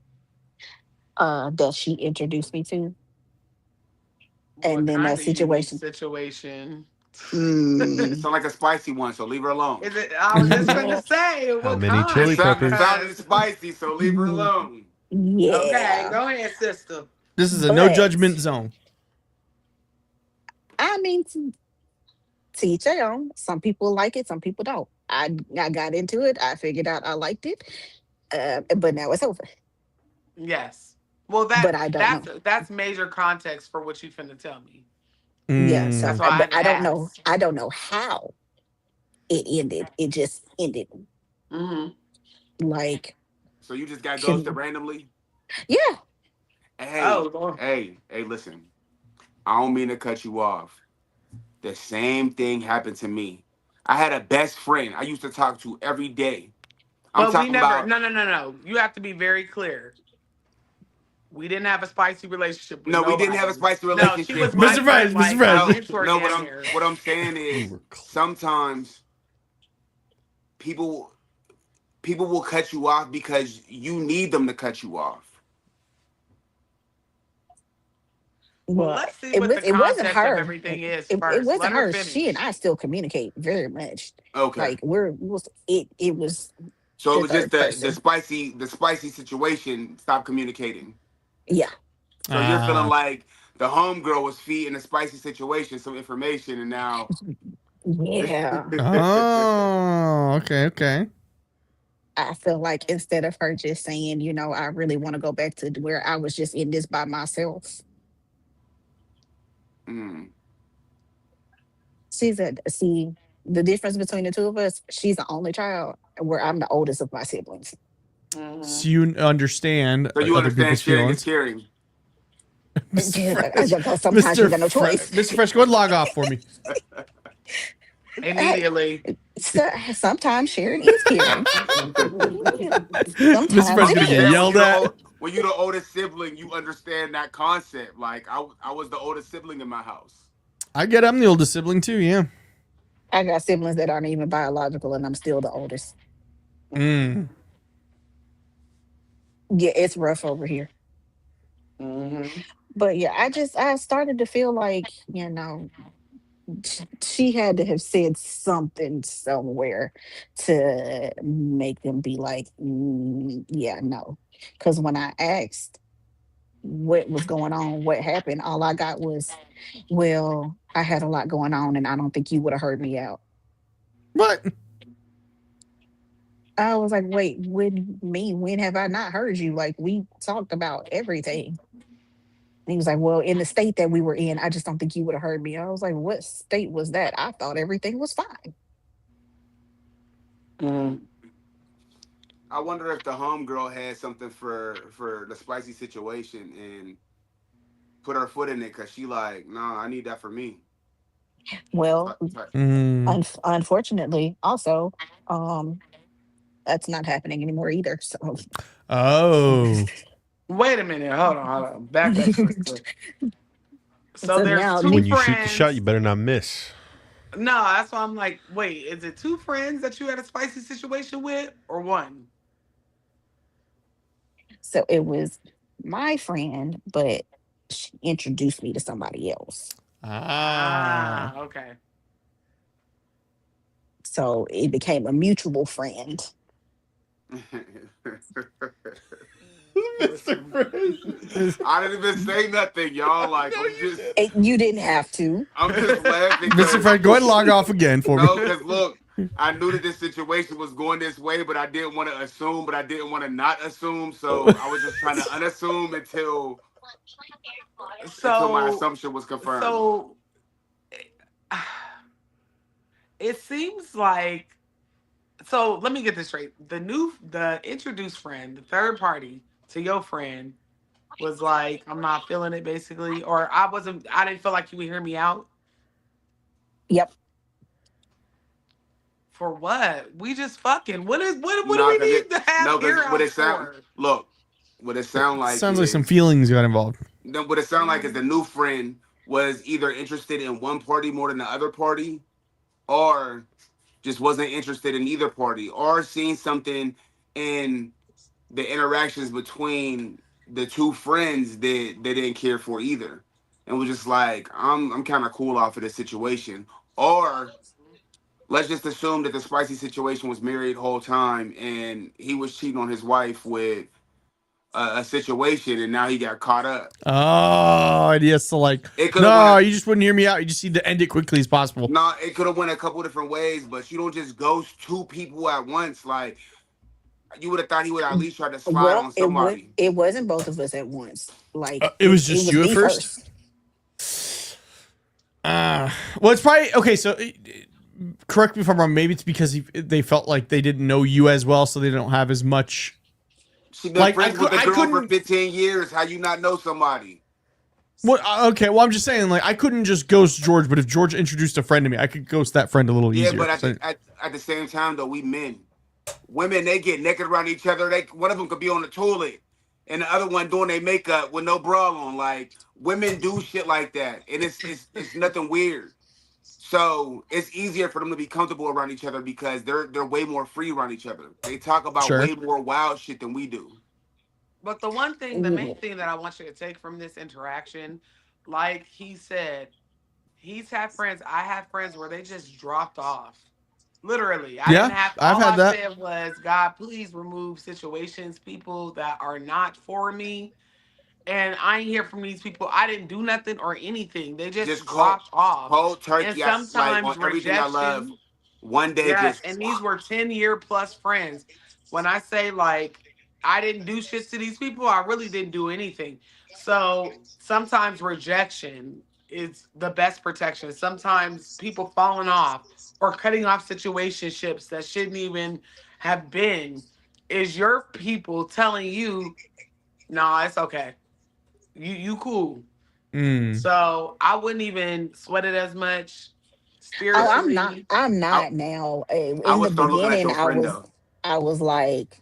that she introduced me to. And then that situation. It's not like a spicy one, so leave her alone. Is it? I was just gonna say. How many chili peppers? It sounded spicy, so leave her alone. Yeah. Okay, go ahead, sister. This is a no judgment zone. I mean, to each their own. Some people like it, some people don't. I got into it. I figured out I liked it, but now it's over. Yes. Well, that's major context for what you finna tell me. Yeah, so that's why I don't know. I don't know how it ended. It just ended. Like. So you just got ghosted randomly? Yeah. Hey, listen. I don't mean to cut you off. The same thing happened to me. I had a best friend I used to talk to every day. No. You have to be very clear. We didn't have a spicy relationship. No, we didn't have a spicy relationship. No, Mr. Fred, No, what I'm saying is sometimes people will cut you off because you need them to cut you off. Well, let's see what the context of everything is first. It wasn't her. She and I still communicate very much. Okay. Like it was. So it was just the spicy situation. Stop communicating. Yeah. So you're feeling like the homegirl was feeding a spicy situation some information, and now. Yeah. Oh, okay. I feel like instead of her just saying, I really want to go back to where I was just in this by myself. See, the difference between the two of us, she's the only child, where I'm the oldest of my siblings. So you understand. So you understand sharing is caring. Sometimes you got no choice. Mr. Fresh, go ahead and log off for me. Immediately. Sometimes sharing is caring. Mr. Fresh gonna get yelled at. When you're the oldest sibling, you understand that concept. Like I was the oldest sibling in my house. I get I'm the oldest sibling too, yeah. I got siblings that aren't even biological, and I'm still the oldest. Yeah, it's rough over here. But yeah, I started to feel like, she had to have said something somewhere to make them be like, yeah, no. Because when I asked what was going on, what happened, all I got was, well, I had a lot going on and I don't think you would have heard me out. What? I was like, wait, when have I not heard you? Like, we talked about everything. And he was like, well, in the state that we were in, I just don't think you would have heard me. I was like, what state was that? I thought everything was fine. I wonder if the homegirl had something for the spicy situation and put her foot in it because she like, nah, I need that for me. Well, unfortunately, also, that's not happening anymore either. So. Oh. Wait a minute. Hold on. Back up. So there's now, two when friends. You shoot the shot, you better not miss. No, that's why I'm like, wait, is it two friends that you had a spicy situation with, or one? So it was my friend, but she introduced me to somebody else. Okay. So it became a mutual friend. Mr. Chris. I didn't even say nothing, y'all. Like, You didn't have to. I'm just laughing. Mr. Fred, go ahead and log off again for me. No, because look, I knew that this situation was going this way, but I didn't want to assume, but I didn't want to not assume. So I was just trying to unassume until my assumption was confirmed. So it seems like, so let me get this straight. The introduced friend, the third party to your friend was like, I'm not feeling it basically, or I didn't feel like you would hear me out. Yep. For what? We just fucking, what do we need to have ear out for? Look, what it sound like sounds like some feelings got involved. No, what it sound like is the new friend was either interested in one party more than the other party, or just wasn't interested in either party, or seen something in the interactions between the two friends that they didn't care for either, and was just like, I'm kind of cool off of this situation. Or let's just assume that the spicy situation was married the whole time and he was cheating on his wife with a situation, and now he got caught up. Oh, and he has to like, no, you just wouldn't hear me out. You just need to end it quickly as possible. No, it could have went a couple different ways, but you don't just ghost two people at once. Like, you would have thought he would at least try to slide on somebody. It wasn't both of us at once. Like, it was just you at first. Well, it's probably okay. So, correct me if I'm wrong. Maybe it's because they felt like they didn't know you as well, so they don't have as much. She been friends with the girl for 15 years. How you not know somebody? What? Okay, well, I'm just saying, like, I couldn't just ghost George, but if George introduced a friend to me, I could ghost that friend a little easier. Yeah, but at the same time, though, we men. Women, they get naked around each other. One of them could be on the toilet, and the other one doing their makeup with no bra on. Like, women do shit like that, and it's nothing weird. So it's easier for them to be comfortable around each other because they're way more free around each other. They talk about way more wild shit than we do. But the main thing that I want you to take from this interaction, like he said, he's had friends. I had friends where they just dropped off. Literally. I've had that. Said was, God, please remove situations, people that are not for me. And I ain't hear from these people. I didn't do nothing or anything. They just dropped off. Cold turkey. And sometimes like, on everything I love. One day and these were 10-year plus friends. When I say, like, I didn't do shit to these people, I really didn't do anything. So sometimes rejection is the best protection. Sometimes people falling off or cutting off situationships that shouldn't even have been is your people telling you, nah, it's okay. You cool. So I wouldn't even sweat it as much. Spiritually. I'm not now. In the beginning, I was like,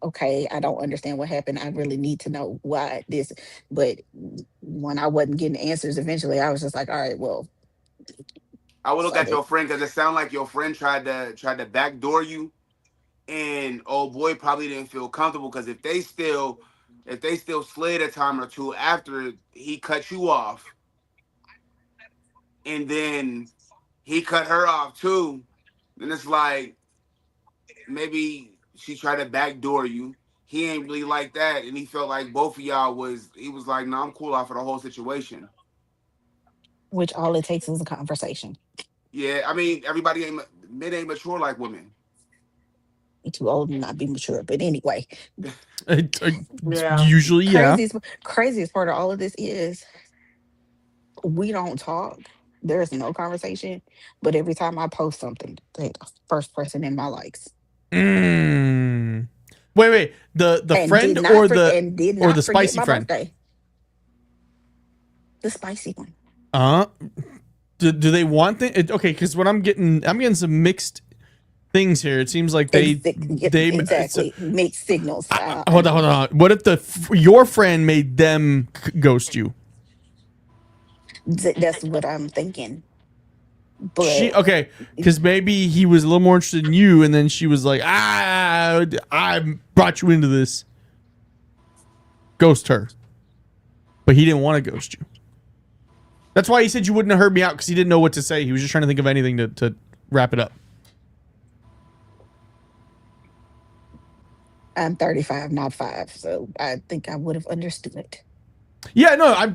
okay, I don't understand what happened. I really need to know why this. But when I wasn't getting answers, eventually I was just like, all right, well. I would look at your friend because it sounded like your friend tried to backdoor you, and old boy probably didn't feel comfortable because if they still slid a time or two after he cut you off, and then he cut her off too, then it's like maybe she tried to backdoor you. He ain't really like that, and he felt like both of y'all he was like, no, I'm cool off of the whole situation. Which all it takes is a conversation. Yeah, I mean, men ain't mature like women. You're too old to not be mature, but anyway. Usually, yeah. Craziest part of all of this is we don't talk. There's no conversation. But every time I post something, they're the first person in my likes. Wait. The friend or the spicy friend? Birthday. The spicy one. Do they want things? Okay, because what I'm getting some mixed things here. It seems like they exactly mixed signals. Hold on. What if your friend made them ghost you? That's what I'm thinking. But okay, because maybe he was a little more interested in you, and then she was like, I brought you into this. ghost her. But he didn't want to ghost you. That's why he said you wouldn't have heard me out, because he didn't know what to say. He was just trying to think of anything to wrap it up. I'm 35, not 5, so I think I would have understood it. Yeah, no, I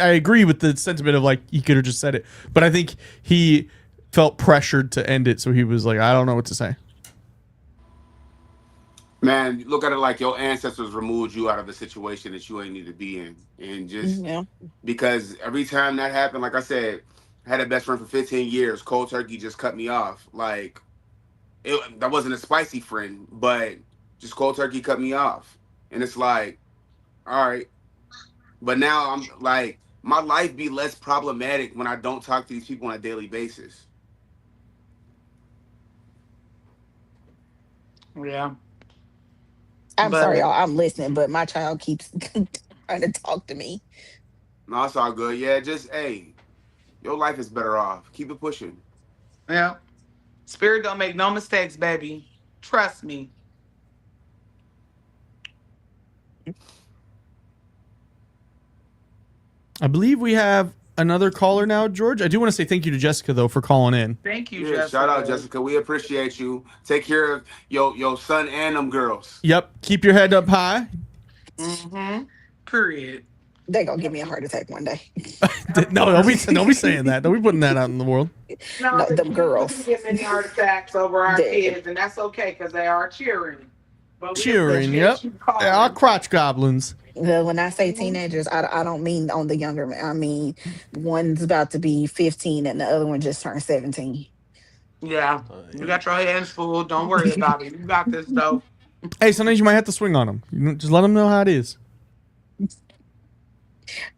agree with the sentiment of like he could have just said it, but I think he felt pressured to end it, so he was like, I don't know what to say. Man, look at it like your ancestors removed you out of the situation that you ain't need to be in, and just because every time that happened, like I said, I had a best friend for 15 years. Cold turkey just cut me off. Like that wasn't a spicy friend, but just cold turkey cut me off, and it's like, all right. But now I'm like, my life be less problematic when I don't talk to these people on a daily basis. Yeah. I'm sorry, y'all. I'm listening, but my child keeps trying to talk to me. No, it's all good. Yeah, just, hey, your life is better off. Keep it pushing. Yeah. Spirit don't make no mistakes, baby. Trust me. I believe we have another caller now, George. I do want to say thank you to Jessica, though, for calling in. Thank you, Yeah, Jessica. shout out, Jessica. We appreciate you. Take care of your son and them girls. Yep. Keep your head up high. Mm-hmm. Period. They're going to give me a heart attack one day. No, don't be saying that. Don't be putting that out in the world. No, them girls. We get many heart attacks over our kids, and that's okay because they are cheering. But cheering, yep. They are crotch goblins. When I say teenagers, I don't mean on the younger. I mean, one's about to be 15 and the other one just turned 17. Yeah. You got your hands full. Don't worry about it. You got this, though. Hey, sometimes you might have to swing on them. Just let them know how it is.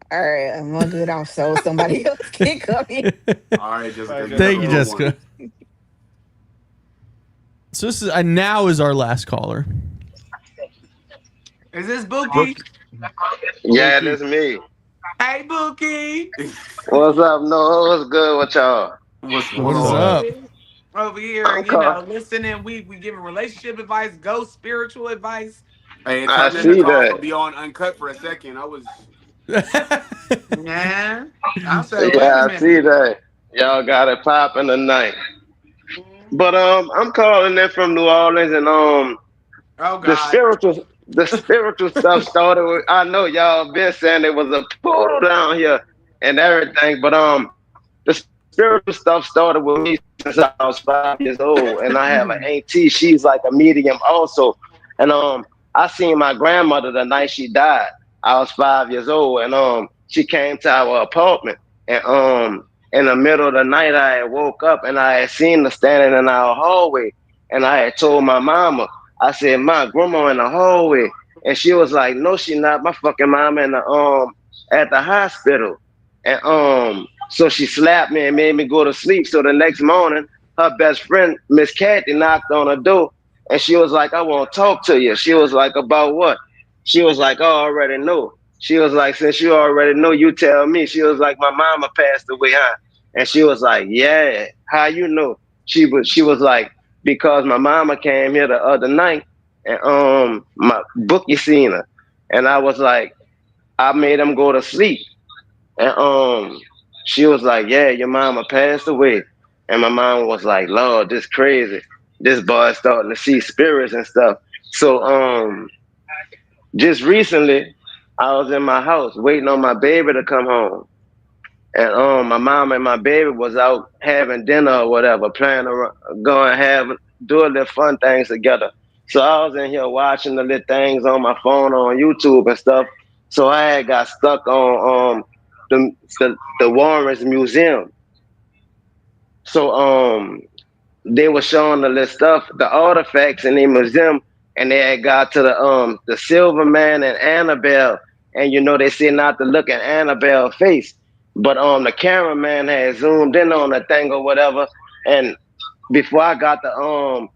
All right, I'm gonna get off so somebody else can come in. All right, Jessica. Thank you, Jessica. So this is now is our last caller. Is this Bookie? Yeah, that's me. Hey, Bookie. What's up? No, what's good with y'all? What's up? Over here, listening. We giving relationship advice, ghost spiritual advice. Hey, I see that. Be on uncut for a second. I was. Yeah, I see that. Y'all got it popping tonight. But I'm calling in from New Orleans, and oh God, the spiritual stuff started with, I know y'all been saying there was a poodle down here and everything, but the spiritual stuff started with me since I was 5 years old, and I have an auntie. She's like a medium also, and I seen my grandmother the night she died. I was 5 years old, and she came to our apartment, and in the middle of the night I had woke up and I had seen her standing in our hallway, and I had told my mama, I said, "My grandma in the hallway," and she was like, "No, she not. My fucking mama in the at the hospital," and so she slapped me and made me go to sleep. So the next morning, her best friend Miss Kathy knocked on her door, and she was like, "I want to talk to you." She was like, "About what?" She was like, "Oh, I already know." She was like, "Since you already know, you tell me." She was like, "My mama passed away, huh?" And she was like, "Yeah, how you know?" She was like, "Because my mama came here the other night, and my bookie seen her." And I was like, I made him go to sleep. And she was like, "Yeah, your mama passed away." And my mom was like, "Lord, this crazy. This boy's starting to see spirits and stuff." So just recently, I was in my house waiting on my baby to come home. And my mom and my baby was out having dinner or whatever, planning to go and do a little fun things together. So I was in here watching the little things on my phone on YouTube and stuff. So I had got stuck on the Warren's Museum. So they were showing the little stuff, the artifacts in the museum, and they had got to the Silver Man and Annabelle, and they said not to look at Annabelle's face. But the cameraman had zoomed in on the thing or whatever, and before I got to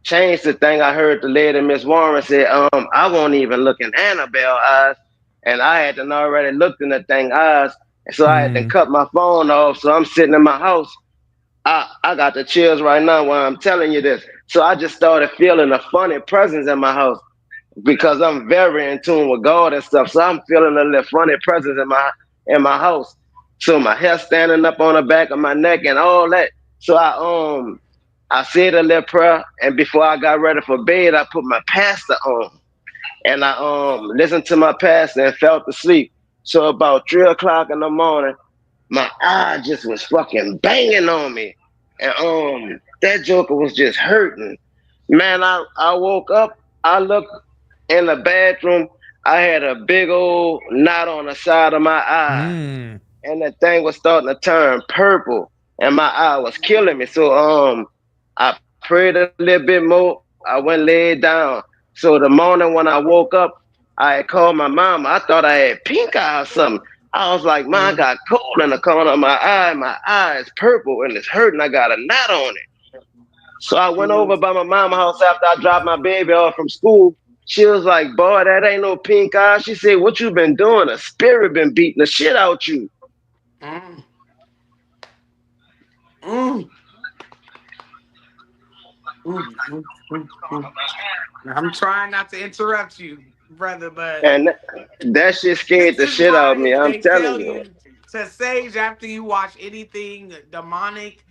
change the thing, I heard the lady, Miss Warren, say, "I won't even look in Annabelle's eyes," and I hadn't already looked in the thing eyes, and so I had to cut my phone off. So I'm sitting in my house. I got the chills right now while I'm telling you this. So I just started feeling a funny presence in my house. because I'm very in tune with God and stuff. So I'm feeling a little funny presence in my house. So my hair standing up on the back of my neck and all that. So I said a little prayer, and before I got ready for bed, I put my pastor on, and I listened to my pastor and fell asleep. So about 3 o'clock in the morning, my eye just was fucking banging on me, and that joker was just hurting. Man, I woke up. I looked in the bathroom. I had a big old knot on the side of my eye, and the thing was starting to turn purple, and my eye was killing me. So I prayed a little bit more. I went laid down. So the morning when I woke up, I had called my mom. I thought I had pink eye or something. I was like, "Man, I got cold in the corner of my eye. My eye is purple and it's hurting. I got a knot on it." So I went over by my mama's house after I dropped my baby off from school. She was like, "Boy, that ain't no pink eye." She said, "What you been doing? A spirit been beating the shit out you." Mm. Mm. Mm. Mm. I'm trying not to interrupt you, brother, but And that shit scared this the is shit out of me. why I'm they telling tell you. you to sage after you watch anything demonic.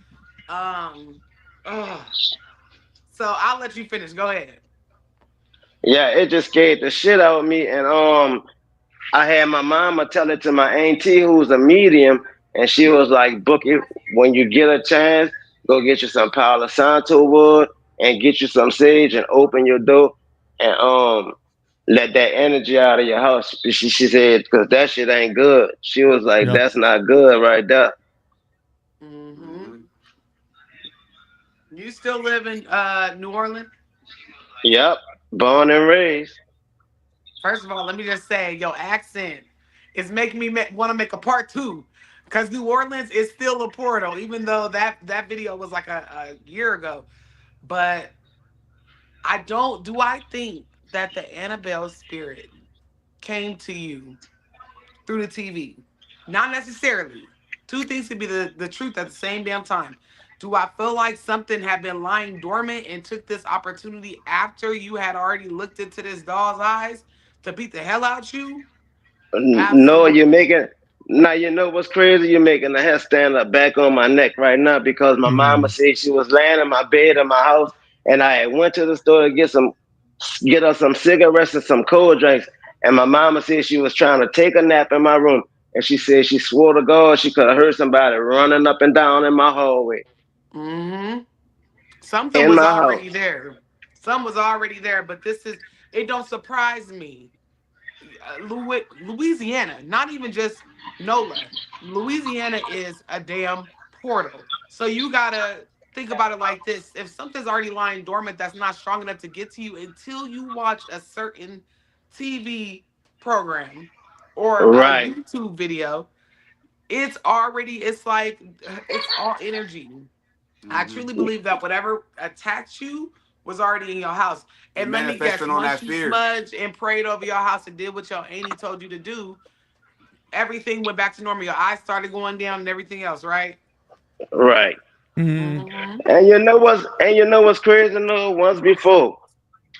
Um, ugh. So I'll let you finish. Go ahead. Yeah, it just scared the shit out of me. And I had my mama tell it to my auntie who's a medium, and she was like, "Book it when you get a chance. Go get you some Palo Santo wood and get you some sage and open your door and let that energy out of your house." She said, "Cause that shit ain't good." She was like, Yep. "That's not good right there." Mm-hmm. You still live in New Orleans? Yep, born and raised. First of all, let me just say your accent is making me want to make a part two, because New Orleans is still a portal, even though that video was like a year ago. But I don't. Do I think that the Annabelle spirit came to you through the TV? Not necessarily. Two things could be the truth at the same damn time. Do I feel like something had been lying dormant and took this opportunity after you had already looked into this doll's eyes to beat the hell out you? No, you're Absolutely. making. Now you know what's crazy. You're making the hair stand up back on my neck right now because my mama said she was laying in my bed in my house, and I had went to the store to get her some cigarettes and some cold drinks. And my mama said she was trying to take a nap in my room, and she said she swore to God she could have heard somebody running up and down in my hallway Mm-hmm. Something in was my already house. there. Some was already there, but this is it don't surprise me. Louisiana, not even just NOLA. Louisiana is a damn portal. So you gotta think about it like this: if something's already lying dormant that's not strong enough to get to you until you watch a certain TV program or a Right. YouTube video, it's like it's all energy. I Mm-hmm. truly believe that whatever attacked you was already in your house. It And let me guess, manifested on once that you fear. smudged and prayed over your house and did what your auntie told you to do, everything went back to normal. Your eyes started going down and everything else, right? Right. Mm-hmm. And you know what's crazy? No, once before,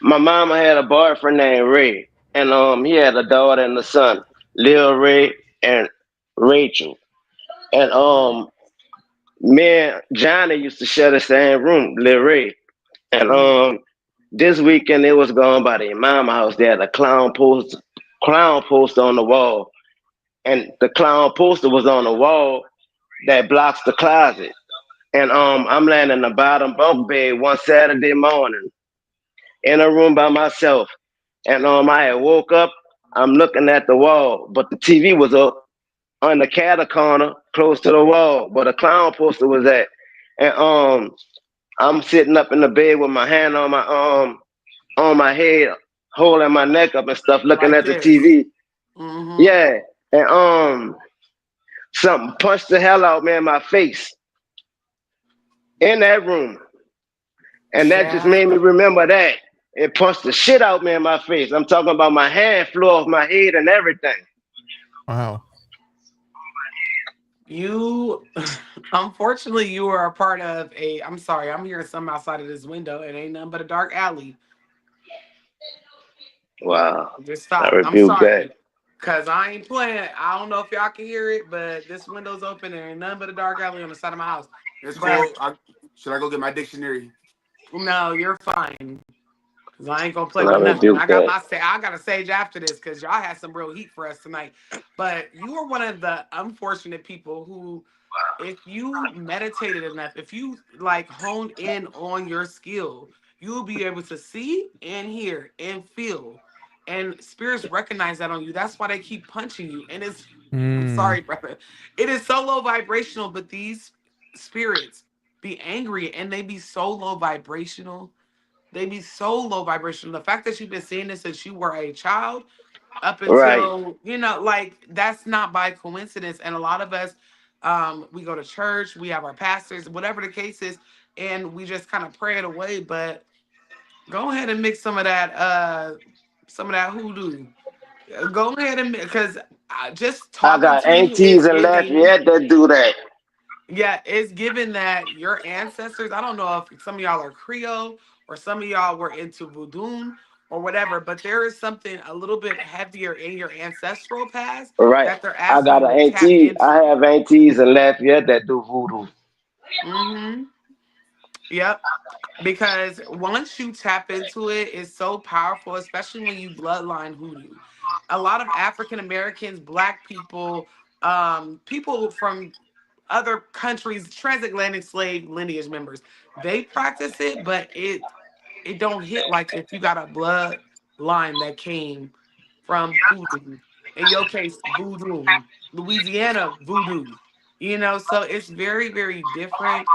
my mama had a boyfriend named Ray, and he had a daughter and a son, Lil Ray and Rachel. And me and Johnny used to share the same room, Lil Ray. And this weekend it was going by the mama house. They had a clown poster on the wall, and the clown poster was on the wall that blocks the closet. And I'm laying in the bottom bunk bed one Saturday morning in a room by myself. And I had woke up. I'm looking at the wall, but the TV was up on the cattle corner close to the wall where the clown poster was at. And I'm sitting up in the bed with my hand on my head, holding my neck up and stuff, looking Like at the this. TV. Mm-hmm. Yeah. And something punched the hell out me in my face in that room. And that just Yeah. made me remember that. It punched the shit out me in my face. I'm talking about my hand flew off my head and everything. Wow. You, unfortunately, you are a part of a. I'm sorry, I'm hearing something outside of this window. It ain't nothing but a dark alley. Wow. Just I stop. I'm rebuke that. sorry. Cause I ain't playing. I don't know if y'all can hear it, but this window's open and ain't nothing but a dark alley on the side of my house. It's But cool. Should I go get my dictionary? no, you're fine. Cause I ain't gonna play And I with nothing. rebuke that. I got a sage after this because y'all had some real heat for us tonight. But you are one of the unfortunate people who, if you meditated enough, if you like honed in on your skill, you'll be able to see and hear and feel. And spirits recognize that on you. That's why they keep punching you. And it's I'm Mm. sorry, brother. It is so low vibrational, but these spirits be angry and they be so low vibrational. They be so low vibrational. The fact that you've been seeing this since you were a child up Right. until, like that's not by coincidence. And a lot of us, we go to church, we have our pastors, whatever the case is, and we just kind of pray it away. But go ahead and mix some of that hoodoo. Go ahead and because just I talking got to you is aunties in giving. Lafayette that do that. Yeah, it's given that your ancestors, I don't know if some of y'all are Creole or some of y'all were into voodoo or whatever, but there is something a little bit heavier in your ancestral past Right. that they're I asking got you an to tap auntie. I into. have aunties in Lafayette that do voodoo. Mm-hmm. Yep. Because once you tap into it, it's so powerful, especially when you bloodline hoodoo. A lot of African Americans, Black people, people from other countries, transatlantic slave lineage members, they practice it, but it don't hit like if you got a bloodline that came from hoodoo. In your case, voodoo, Louisiana voodoo. So it's very, very different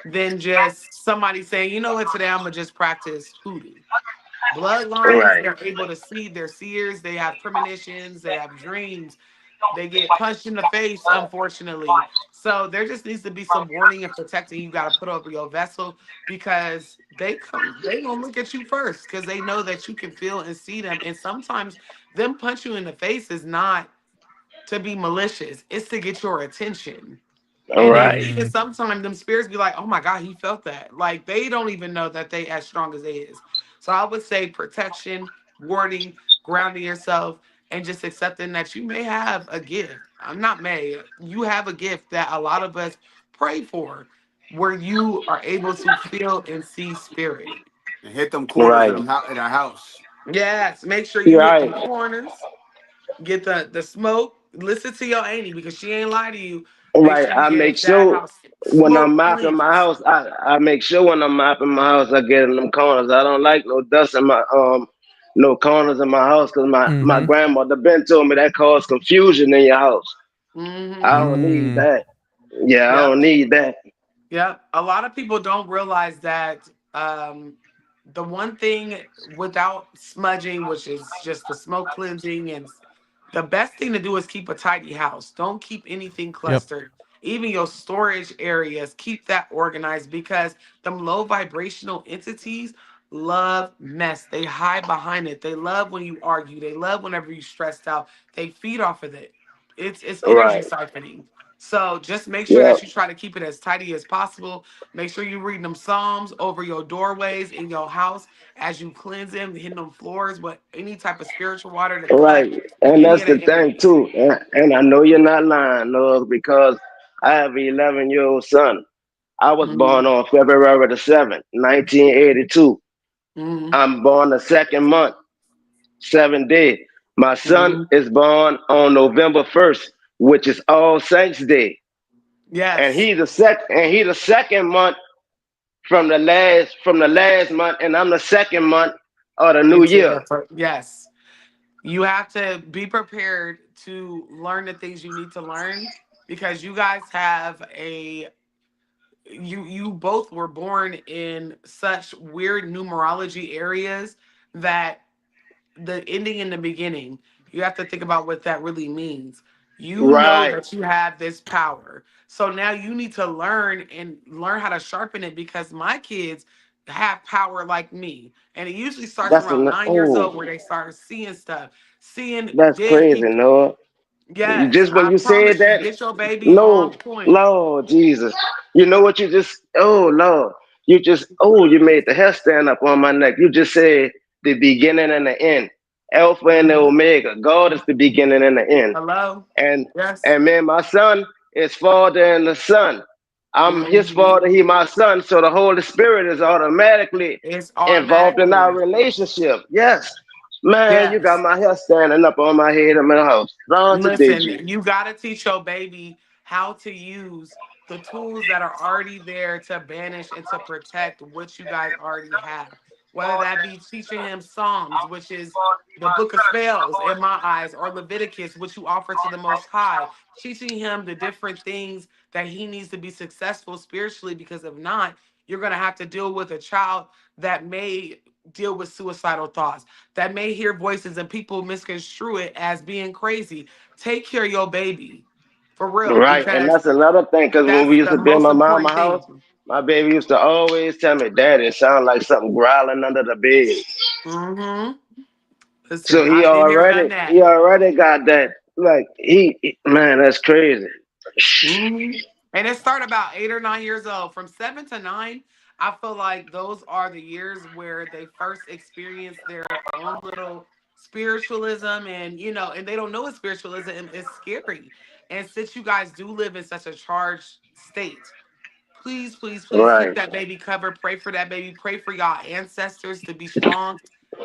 than just somebody saying, you know what, today I'm gonna just practice hoodoo. Bloodlines, Right. they're able to see, they're seers, they have premonitions, they have dreams, they get punched in the face, unfortunately. So there just needs to be some warning and protecting you got to put over your vessel because they gonna look at you first because they know that you can feel and see them. And sometimes them punch you in the face is not to be malicious, it's to get your attention. All And then right. even Mm. sometimes them spirits be like, oh my God, he felt that. Like they don't even know that they as strong as they is. So I would say protection, warding, grounding yourself, and just accepting that you may have a gift. I'm not may. You have a gift that a lot of us pray for, where you are able to feel and see spirit. And hit them corners Right. in our house. Yes, make sure you You're hit right. them corners, get the smoke, listen to your auntie because she ain't lie to you. Make Right. sure you I get make that sure house when I'm smoke mopping my cleansed. house, I make sure when I'm mopping my house, I get in them corners. I don't like no dust in my no corners in my house because my Mm-hmm. grandmother been told me that cause confusion in your house. I Mm-hmm. don't need Mm. that. Yeah, I Yep. don't need that. Yep. A lot of people don't realize that the one thing without smudging, which is just the smoke cleansing, and the best thing to do is keep a tidy house. Don't keep anything Yep. clustered. Even your storage areas, keep that organized because them low vibrational entities love mess. They hide behind it. They love when you argue. They love whenever you stressed out. They feed off of it. It's energy Right. siphoning. So just make sure Yep. that you try to keep it as tidy as possible. Make sure you read them psalms over your doorways in your house as you cleanse them, hitting them floors with any type of spiritual water to cut Right. And any that's of the the thing energies. too. And I know you're not lying, Lord, because I have an 11-year-old son. I was Mm-hmm. born on February the 7th, 1982. Mm-hmm. I'm born the second month, 7th day. My son Mm-hmm. is born on November 1st, which is All Saints Day. And Yes. he's the second month from the last month, and I'm the second month of the new Into year. the yes. You have to be prepared to learn the things you need to learn because you guys have a you both were born in such weird numerology areas that the ending and the beginning, you have to think about what that really means. You know Right. that you have this power. So now you need to learn and learn how to sharpen it because my kids have power like me. And it usually starts That's around an 9 years oh, old where they start seeing stuff, seeing that's dead crazy, people. Noah. Yes, Just when I you said promise you, that, get your baby on no, point. Lord Jesus. You know what you just, oh, Lord. You just, oh, you made the hair stand up on my neck. You just said the beginning and the end. Alpha and the Omega. God is the beginning and the end. Hello. And Yes. and man, my son is Father and the Son. I'm his Hmm. father, he my son. So the Holy Spirit is automatically It's involved in our automatically. relationship. Yes. Man, you got Yes. my hair standing up on my head in my house. Strong today, G. Listen, you got to teach your baby how to use the tools that are already there to banish and to protect what you guys already have. Whether that be teaching him Psalms, which is the book of spells in my eyes, or Leviticus, which you offer to the Most High, teaching him the different things that he needs to be successful spiritually, because if not, you're going to have to deal with a child that may deal with suicidal thoughts, that may hear voices and people misconstrue it as being crazy. Take care of your baby for real, Right. And because that's another thing, because when we that's used the to be in most my mama's important house, thing. my baby used to always tell me, Daddy, it sounds like something growling under the bed. Mm-hmm. So Listen, I've been there, done he that. already got that. Like man, that's crazy. Hmm. And it started about 8 or 9 years old. From 7 to 9, I feel like those are the years where they first experience their own little spiritualism, and and they don't know what spiritualism is scary. And since you guys do live in such a charged state, please, please, please keep Right. that baby covered. Pray for that baby. Pray for y'all ancestors to be strong.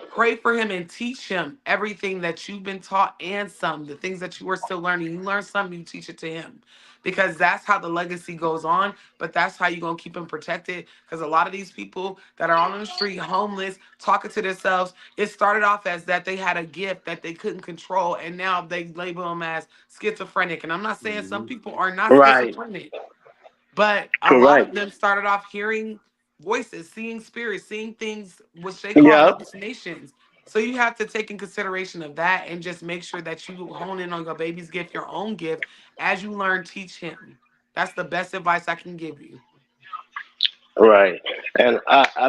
Pray for him and teach him everything that you've been taught and some, the things that you are still learning. You learn something, you teach it to him. Because that's how the legacy goes on, but that's how you're going to keep him protected. Because a lot of these people that are on the street, homeless, talking to themselves, it started off as that they had a gift that they couldn't control, and now they label them as schizophrenic. And I'm not saying some people are not Right. schizophrenic, but a lot Correct. of them started off hearing voices, seeing spirits, seeing things which they call Yep. hallucinations. So you have to take in consideration of that and just make sure that you hone in on your baby's gift, your own gift. As you learn, teach him. That's the best advice I can give you. Right. And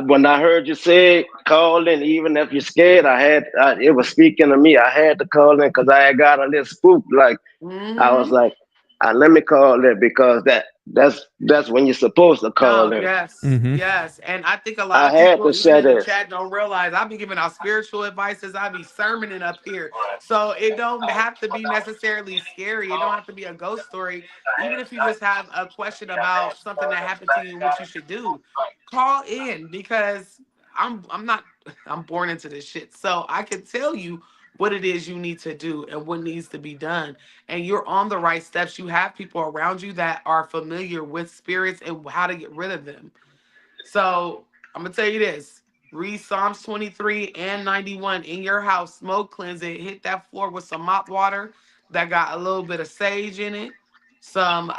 when I heard you say call in, even if you're scared, it was speaking to me. I had to call in because I had got a little spooked. Like I was Hmm. like, let me call in because that's when you're supposed to call No, in. yes, Mm-hmm. yes. And I think a lot I of had to people, even share in the that. chat, don't realize I be giving out spiritual advices. I be sermoning up here. So it don't have to be necessarily scary. It don't have to be a ghost story. Even if you just have a question about something that happened to you and what you should do, call in, because I'm not I'm born into this shit. So I can tell you what it is you need to do and what needs to be done, and you're on the right steps. You have people around you that are familiar with spirits and how to get rid of them. So I'm gonna tell you this: read Psalms 23 and 91 in your house. Smoke cleanse it. Hit that floor with some mop water that got a little bit of sage in it, some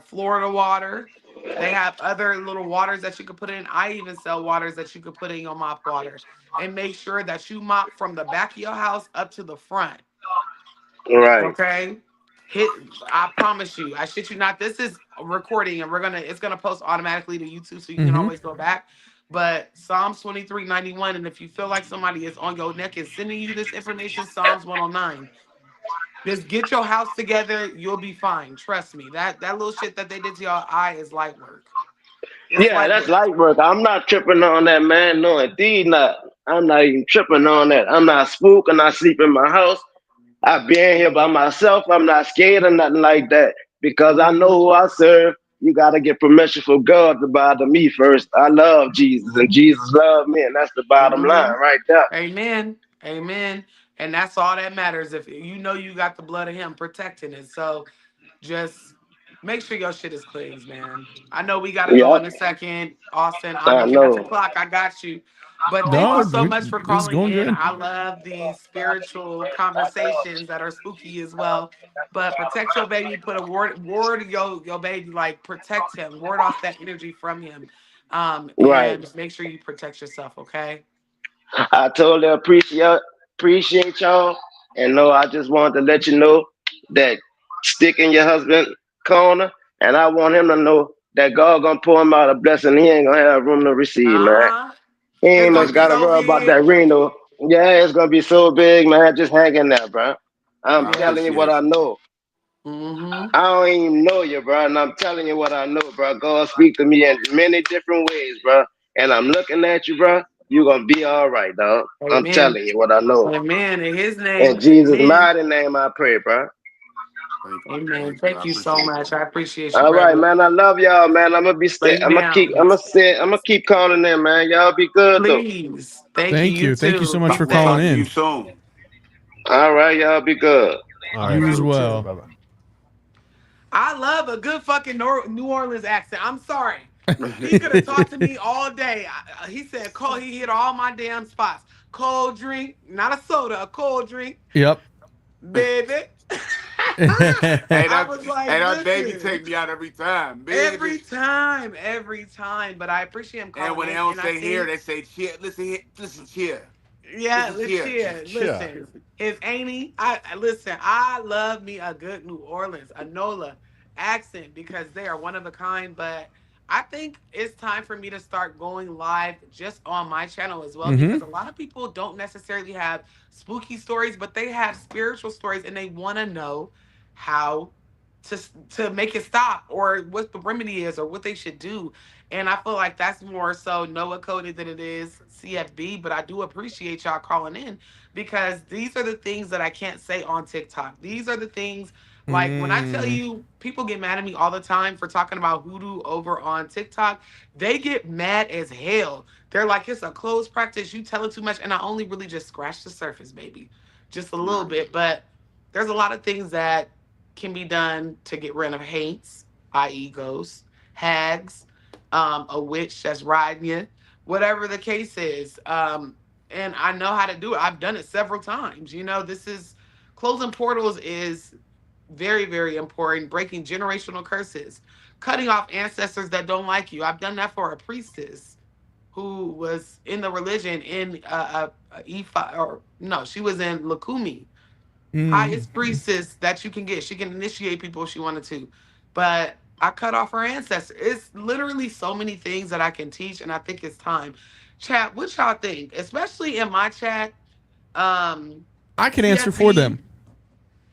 Florida water. They have other little waters that you could put in. I even sell waters that you could put in your mop water. And make sure that you mop from the back of your house up to the front. Right. Okay. Hit I promise you, I shit you not. This is a recording, and it's gonna post automatically to YouTube, so you can Mm-hmm. always go back. But Psalms 23:91, and if you feel like somebody is on your neck and sending you this information, Psalms 109. Just get your house together, you'll be fine. Trust me. That little shit that they did to your eye is light work. It's Yeah, light that's work. light work. I'm not tripping on that, man. No, indeed not. I'm not even tripping on that. I'm not spooking. I sleep in my house. I been here by myself. I'm not scared or nothing like that because I know Mhm. who I serve. You got to get permission from God to bother me first. I love Jesus and Jesus loved me, and that's the bottom line Mhm. right there. Amen. Amen. And that's all that matters. If you know you got the blood of him protecting it. So just make sure your shit is cleansed, man. I know we gotta go Yep, in a second. Austin, I'm I looking at the know. clock. I got you. But thank you No, so much for it's calling going in. good. I love these spiritual conversations that are spooky as well. But protect your baby. Put a word your baby, like protect him. Ward off that energy from him. Right. And make sure you protect yourself, okay? I totally appreciate y'all, and no, I just wanted to let you know that stick in your husband corner, and I want him to know that God gonna pour him out a blessing he ain't gonna have room to receive, man. Uh-huh. He It's ain't gonna much be gotta so worry about big. that Reno. Yeah, it's gonna be so big, man. Just hang in there, bro. I'm I Yeah. telling you what appreciate I know. Mm-hmm. I don't even know you, bro, and I'm telling you what I know, bro. God speak to me in many different ways, bro. And I'm looking at you, bro. You gonna be all right, dog. I'm Amen. telling you what I know. Amen. In his In name, Jesus' amen. mighty name, I pray, bro. Amen. Thank you. I Thank you so appreciate much. that. I appreciate you, All right, brother. man. I love y'all, man. I'm gonna be Lay stay. you I'm gonna keep. down. I'm gonna keep calling in, man. Y'all be good though. Please. Thank you. Thank You you. Thank you so too. much Be for We'll calling talk safe. to you in. soon. All right, y'all be good. All right, You as bro. You too. well. Bye bye. I love a good fucking New Orleans accent. I'm sorry. He could have talked to me all day. He said, "Cold." He hit all my damn spots. Cold drink, not a soda, a cold drink, Yep. baby. Hey, I that was like, hey, that baby listen, take me out every time, baby. every time, every time. But I appreciate him And calling when they in, don't and I say here, think they say cheer. Listen here, listen cheer, yeah, listen let's cheer. share. Yeah. Listen, his Annie, listen. I love me a good New Orleans, a NOLA accent because they are one of a kind. But I think it's time for me to start going live just on my channel as well Mm-hmm. because a lot of people don't necessarily have spooky stories, but they have spiritual stories and they want to know how to make it stop or what the remedy is or what they should do. And I feel like that's more so Noah coded than it is CFB. But I do appreciate y'all calling in because these are the things that I can't say on TikTok. These are the things like when I tell Mm. you people get mad at me all the time for talking about hoodoo over on TikTok, they get mad as hell. They're like, it's a closed practice. You tell it too much. And I only really just scratched the surface, baby. Just a little Nah. bit. But there's a lot of things that can be done to get rid of hates, i.e., ghosts, hags, a witch that's riding you, whatever the case is. And I know how to do it. I've done it several times. You know, this is closing portals is very, very important. Breaking generational curses, cutting off ancestors that don't like you. I've done that for a priestess who was in the religion in Ifa, or no, she was in Lakumi, Mm. highest priestess that you can get. She can initiate people if she wanted to. But I cut off her ancestor. It's literally so many things that I can teach, and I think it's time. Chat, what y'all think? Especially in my chat. I can answer for CFB. them.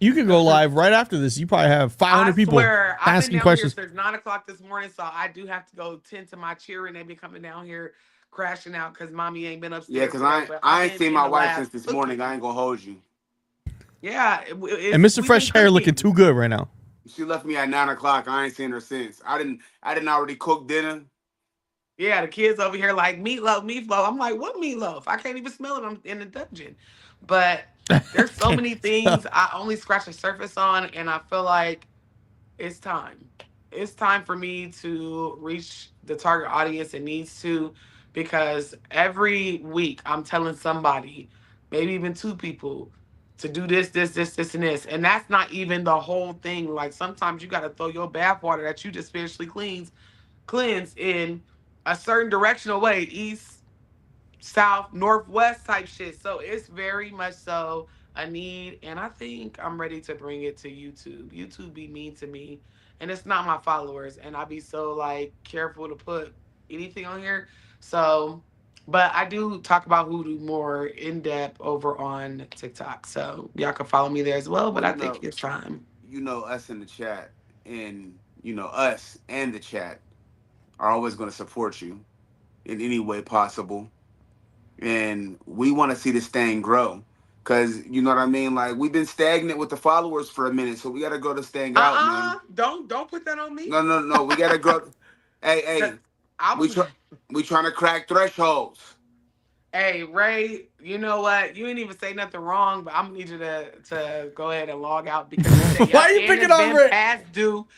You can go live right after this. You probably have I 500 people swear, I've been asking down here questions. since 9 o'clock this morning, so I do have to go tend to my cheering. They be coming down here crashing out because mommy ain't been Yeah, upstairs cause today. But I've I ain't been seen in my the wife lab since this morning. I cooking. ain't gonna hold you. Yeah, And Mr. we've been Fresh Hair looking cooking. too good right now. She left me at 9 o'clock. I ain't seen her since. I didn't already cook dinner. Yeah, the kids over here like meatloaf, meatloaf. I'm like, what meatloaf? I can't even smell it. I'm in the dungeon. But there's so Can't many tell. things I only scratch the surface on, and I feel like it's time. It's time for me to reach the target audience it needs to, because every week I'm telling somebody, maybe even two people, to do this, and this. And that's not even the whole thing. Like sometimes you got to throw your bathwater that you just spiritually cleanse in a certain directional way, east, south, northwest type shit. So it's very much so a need, and I think I'm ready to bring it to YouTube. YouTube be mean to me, and it's not my followers, and I be so like careful to put anything on here. So, but I do talk about hoodoo more in depth over on TikTok, so y'all can follow me there as well. Well, But I think it's time. us in the chat, and us and the chat are always going to support you in any way possible, and we want to see this thing grow. Cause you know what I mean. Like we've been stagnant with the followers for a minute, so we got to grow this thing out, man. Don't put that on me. No, no, no. We got to grow. Hey, Cause hey. I We was try. We trying to crack thresholds. Hey Ray, you know what? You didn't even say nothing wrong, but I'm gonna need you to go ahead and log out because he said, Why "Yep, are you and picking it's on been Ray? past due,"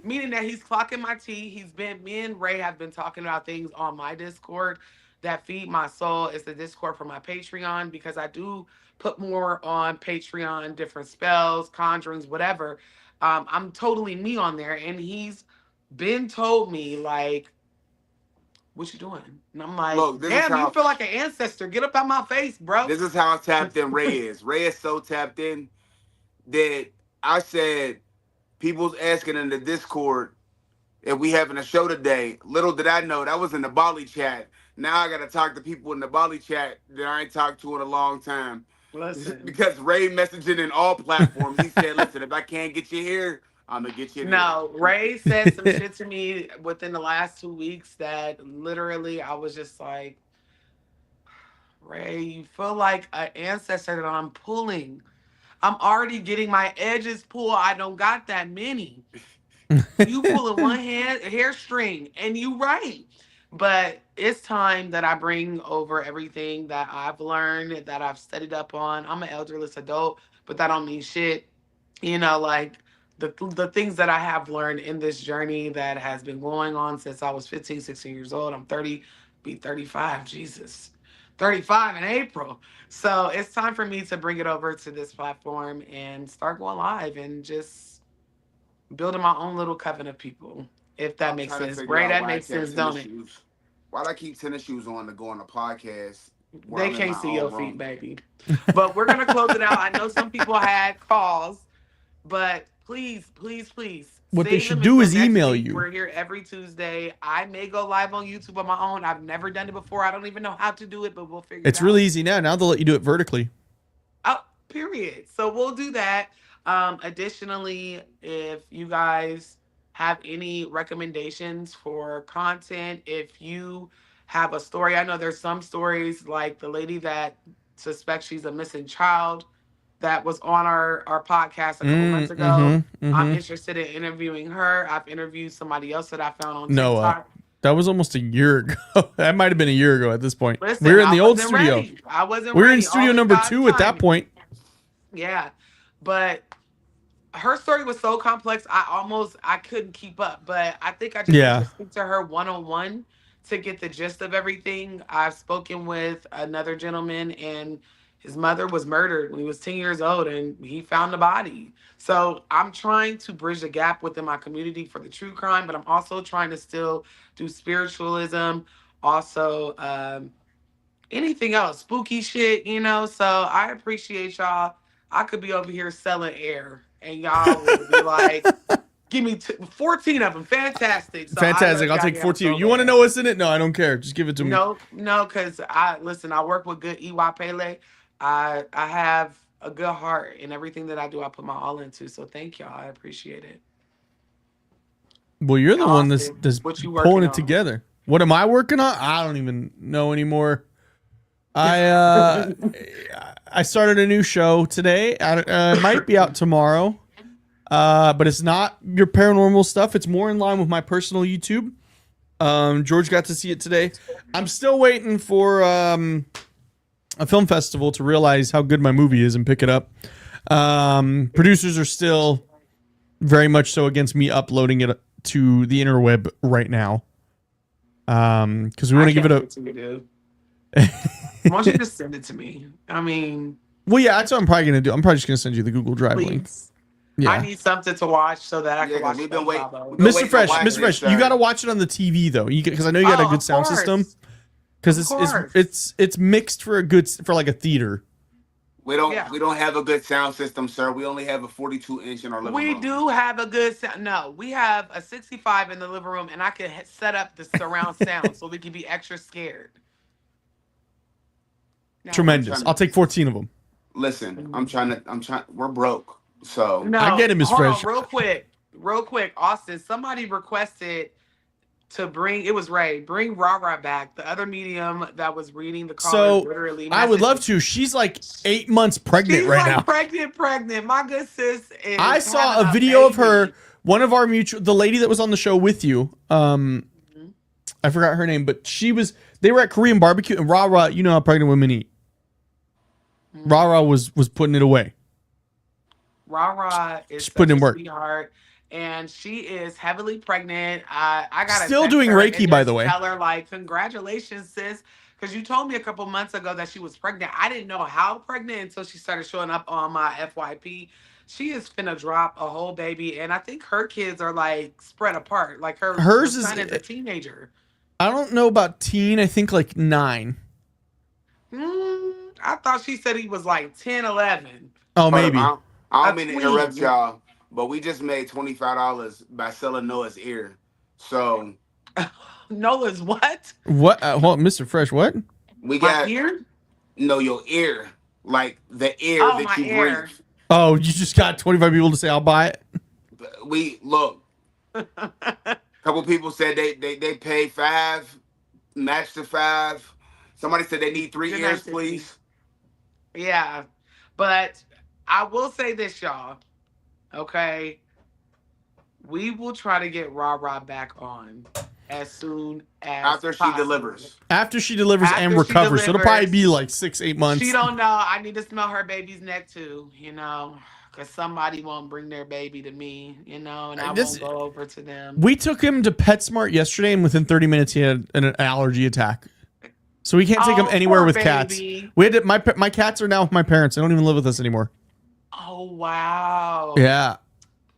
meaning that he's clocking my tea. Me and Ray have been talking about things on my Discord that feed my soul. It's the Discord for my Patreon because I do put more on Patreon, different spells, conjurings, whatever. I'm totally me on there, and he's been told me like, what you doing? And I'm like, Look, damn, you feel like an ancestor. Get up out my face, bro. this is how tapped in Ray is. Ray is so tapped in that I said people's asking in the Discord if we having a show today. Little did I know that was in the Bali chat. Now I gotta talk to people in the Bali chat that I ain't talked to in a long time. Listen, Because Ray messaging in all platforms. He said, listen, if I can't get you here, I'm gonna get you there. no, Ray said some shit to me within the last 2 weeks that literally I was just like, Ray, you feel like an ancestor that I'm pulling. I'm already getting my edges pulled. I don't got that many. You pulling one hand hair string, and you right. But it's time that I bring over everything that I've learned, that I've studied up on. I'm an elderless adult, but that don't mean shit. Like the things that I have learned in this journey that has been going on since I was 15, 16 years old. I'm 30, be 35, Jesus. 35 in April. So it's time for me to bring it over to this platform and start going live and just building my own little coven of people. If that I'm makes trying to sense. figure Ray, out that why I makes kept sense, tennis don't it? shoes. Why'd I keep tennis shoes on to go on a podcast where They I'm in can't my see own your feet, room? baby. But we're gonna close it out. I know some people had calls, but please, please, please What they save should them do until is next email week. you. We're here every Tuesday. I may go live on YouTube on my own. I've never done it before. I don't even know how to do it, but we'll figure it It's out. really easy now. Now they'll let you do it vertically. Oh, period. So we'll do that. Additionally, if you guys have any recommendations for content, if you have a story, I know there's some stories like the lady that suspects she's a missing child that was on our podcast a couple months ago. I'm interested in interviewing her. I've interviewed somebody else that I found on No, TikTok. that was almost a year ago. That might have been a year ago at this point. We Listen, were in I the old wasn't studio. ready. I wasn't We were in ready. studio All in number God's 2 at that timing. point. Yeah. But her story was so complex, I couldn't keep up. But I think I just need Yeah. to speak to her one on one to get the gist of everything. I've spoken with another gentleman, and his mother was murdered when he was 10 years old, and he found the body. So I'm trying to bridge the gap within my community for the true crime, but I'm also trying to still do spiritualism, also anything else, spooky shit. So I appreciate y'all. I could be over here selling air, and y'all will be like, give me 14 of them. Fantastic. So I Fantastic. love I'll y'all take damn 14. so You want to bad. know what's in it? No, I don't care. Just give it to me. No, because I work with good EY Pele. I have a good heart, and everything that I do, I put my all into. So thank y'all. I appreciate it. Well, you're the one that's Austin, what you pulling working it on? together. What am I working on? I don't even know anymore. I started a new show today. It might be out tomorrow, but it's not your paranormal stuff. It's more in line with my personal YouTube. George got to see it today. I'm still waiting for a film festival to realize how good my movie is and pick it up. Producers are still very much so against me uploading it to the interweb right now. Because we want to give it a. To you, dude. Why don't you just send it to me? I mean, well, yeah, that's what I'm probably gonna do. I'm probably just gonna send you the Google Drive link. please. Yeah. I need something to watch so that I Yeah, can 'cause watch. we've been waiting. Mr. Fresh, Mr. Fresh, you got to watch it on the TV though, because I know you got a good sound system. Because it's mixed for like a theater. We don't have a good sound system, sir. We only have a 42-inch in our living room. We do have a good sound. No, we have a 65 in the living room, and I can set up the surround sound so we can be extra scared. No, tremendous. I'll take 14 of them. Listen, I'm trying. We're broke, so no. I get it, Miss Fresh. Real quick, Austin. Somebody requested to bring Rara back, the other medium that was reading the callers. So literally I would love to. She's like 8 months pregnant right now. Pregnant. My good sis is. I saw a video of her. One of our the lady that was on the show with you. I forgot her name, but they were at Korean barbecue, and Rara, you know how pregnant women eat. Rara was putting it away. Rara is putting in work. Sweetheart, and she is heavily pregnant. I got still doing Reiki, by the way. Tell her like, congratulations, sis, because you told me a couple months ago that she was pregnant. I didn't know how pregnant until she started showing up on my FYP. She is finna drop a whole baby, and I think her kids are like spread apart. Like her son is a teenager. I don't know about teen. I think like 9. I thought she said he was like 10, 11. Oh, maybe. I don't mean to interrupt y'all, but we just made $25 by selling Noah's ear. So Noah's what? What? Hold on, Mr. Fresh, what? We got my ear? No, your ear. Like the air that you breathe. Oh, you just got 25 people to say I'll buy it? We look. A couple people said they paid $5, matched the $5. Somebody said they need 3 Good ears, night, please. Yeah, but I will say this, y'all. Okay, we will try to get Rah Rah back on as soon as After she possible. delivers. After she delivers and After she recovers. So it'll probably delivers. be like 6-8 months. She don't know. I need to smell her baby's neck too, you know, because somebody won't bring their baby to me, you know, and I won't go over to them. We took him to PetSmart yesterday, and within 30 minutes, he had an allergy attack. So we can't take him anywhere poor with baby. cats. We had to, my cats are now with my parents. They don't even live with us anymore. Oh wow. Yeah.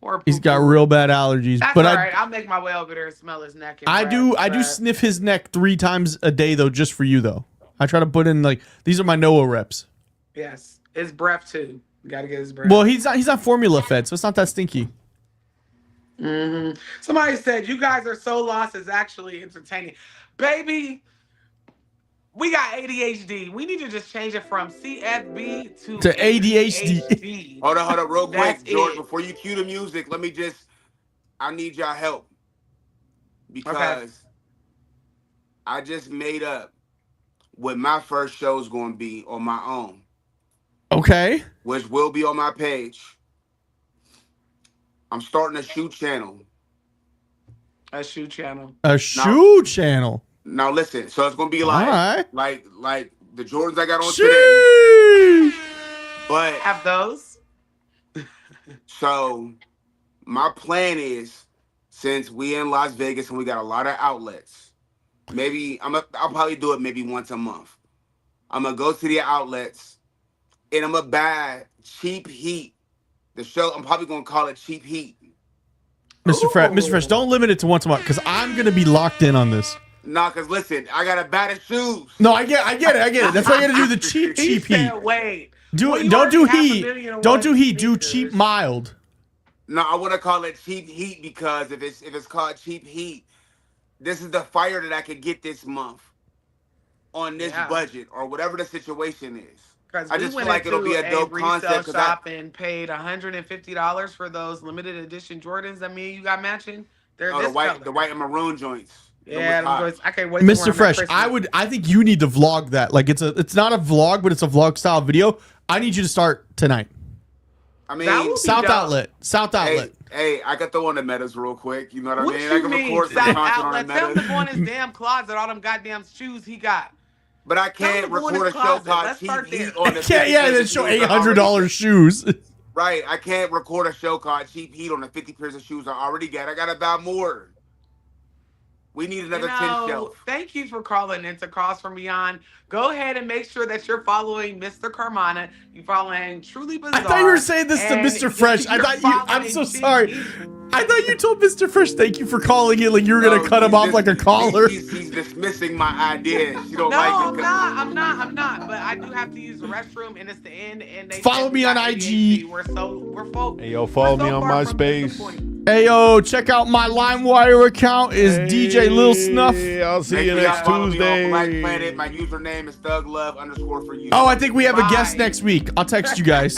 Poor He's got poo-poo. real bad allergies. That's but all right. I'll make my way over there and smell his neck. And I do sniff his neck 3 times a day though, just for you though. I try to put in like these are my NOAA reps. Yes, his breath too. You gotta get his breath. Well, he's not formula fed, so it's not that stinky. Somebody said you guys are so lost. It's actually entertaining, baby. We got ADHD. We need to just change it from CFB to ADHD. Hold on, real quick, That's George. it. Before you cue the music, I need y'all help because I just made up what my first show is going to be on my own. Okay. Which will be on my page. I'm starting a shoe channel. A shoe channel. A shoe channel. Now listen, so it's gonna be like, right. like the Jordans I got on Sheesh. today. But have those. So my plan is, since we in Las Vegas and we got a lot of outlets, I'll probably do it maybe once a month. I'm gonna go to the outlets and I'm gonna buy cheap heat. The show, I'm probably gonna call it Cheap Heat. Mr. Fresh, don't limit it to once a month because I'm gonna be locked in on this. Nah, cause listen, I gotta buy the shoes. No, I get it. That's why I gotta do the cheap heat. Wait. Don't do heat. Don't do heat. Do cheap mild. No, I want to call it Cheap Heat because if it's called Cheap Heat, this is the fire that I could get this month on this budget or whatever the situation is. I just feel like it'll be a dope concept. Shop and paid $150 for those limited edition Jordans that me and you got matching. They're this color. The white and maroon joints. Yeah, I can't wait. Mr. Fresh, I think you need to vlog that. Like it's not a vlog, but it's a vlog style video. I need you to start tonight. I mean, South Outlet. Hey, I can throw on the metas real quick. You know what I mean? What I you can mean, record some South content on Outlet? the Tell him metas. to go in his damn closet, all them goddamn shoes he got. But I can't record a show called Cheap Heat on the then show $800 shoes. Right, I can't record a show called Cheap Heat on the 50 pairs of shoes I already got. I gotta buy more. We need another 10 shelf. Thank you for calling into Calls From Beyond. Go ahead and make sure that you're following Mr. Carmana. You're following Truly Bizarre. I thought you were saying this to Mr. Fresh. I'm so sorry. I thought you told Mr. Fresh thank you for calling it like you were going to cut him off like a caller. He's dismissing my ideas. You don't I'm not. But I do have to use the restroom, and it's the end. And they follow me on IG. We're Hey, yo, follow me on MySpace. Hey, yo, check out my LimeWire account. Is DJ Lil Snuff. I'll see you next Tuesday. Black Planet. My username is ThugLove_for you. Oh, I think we have a guest next week. I'll text you guys.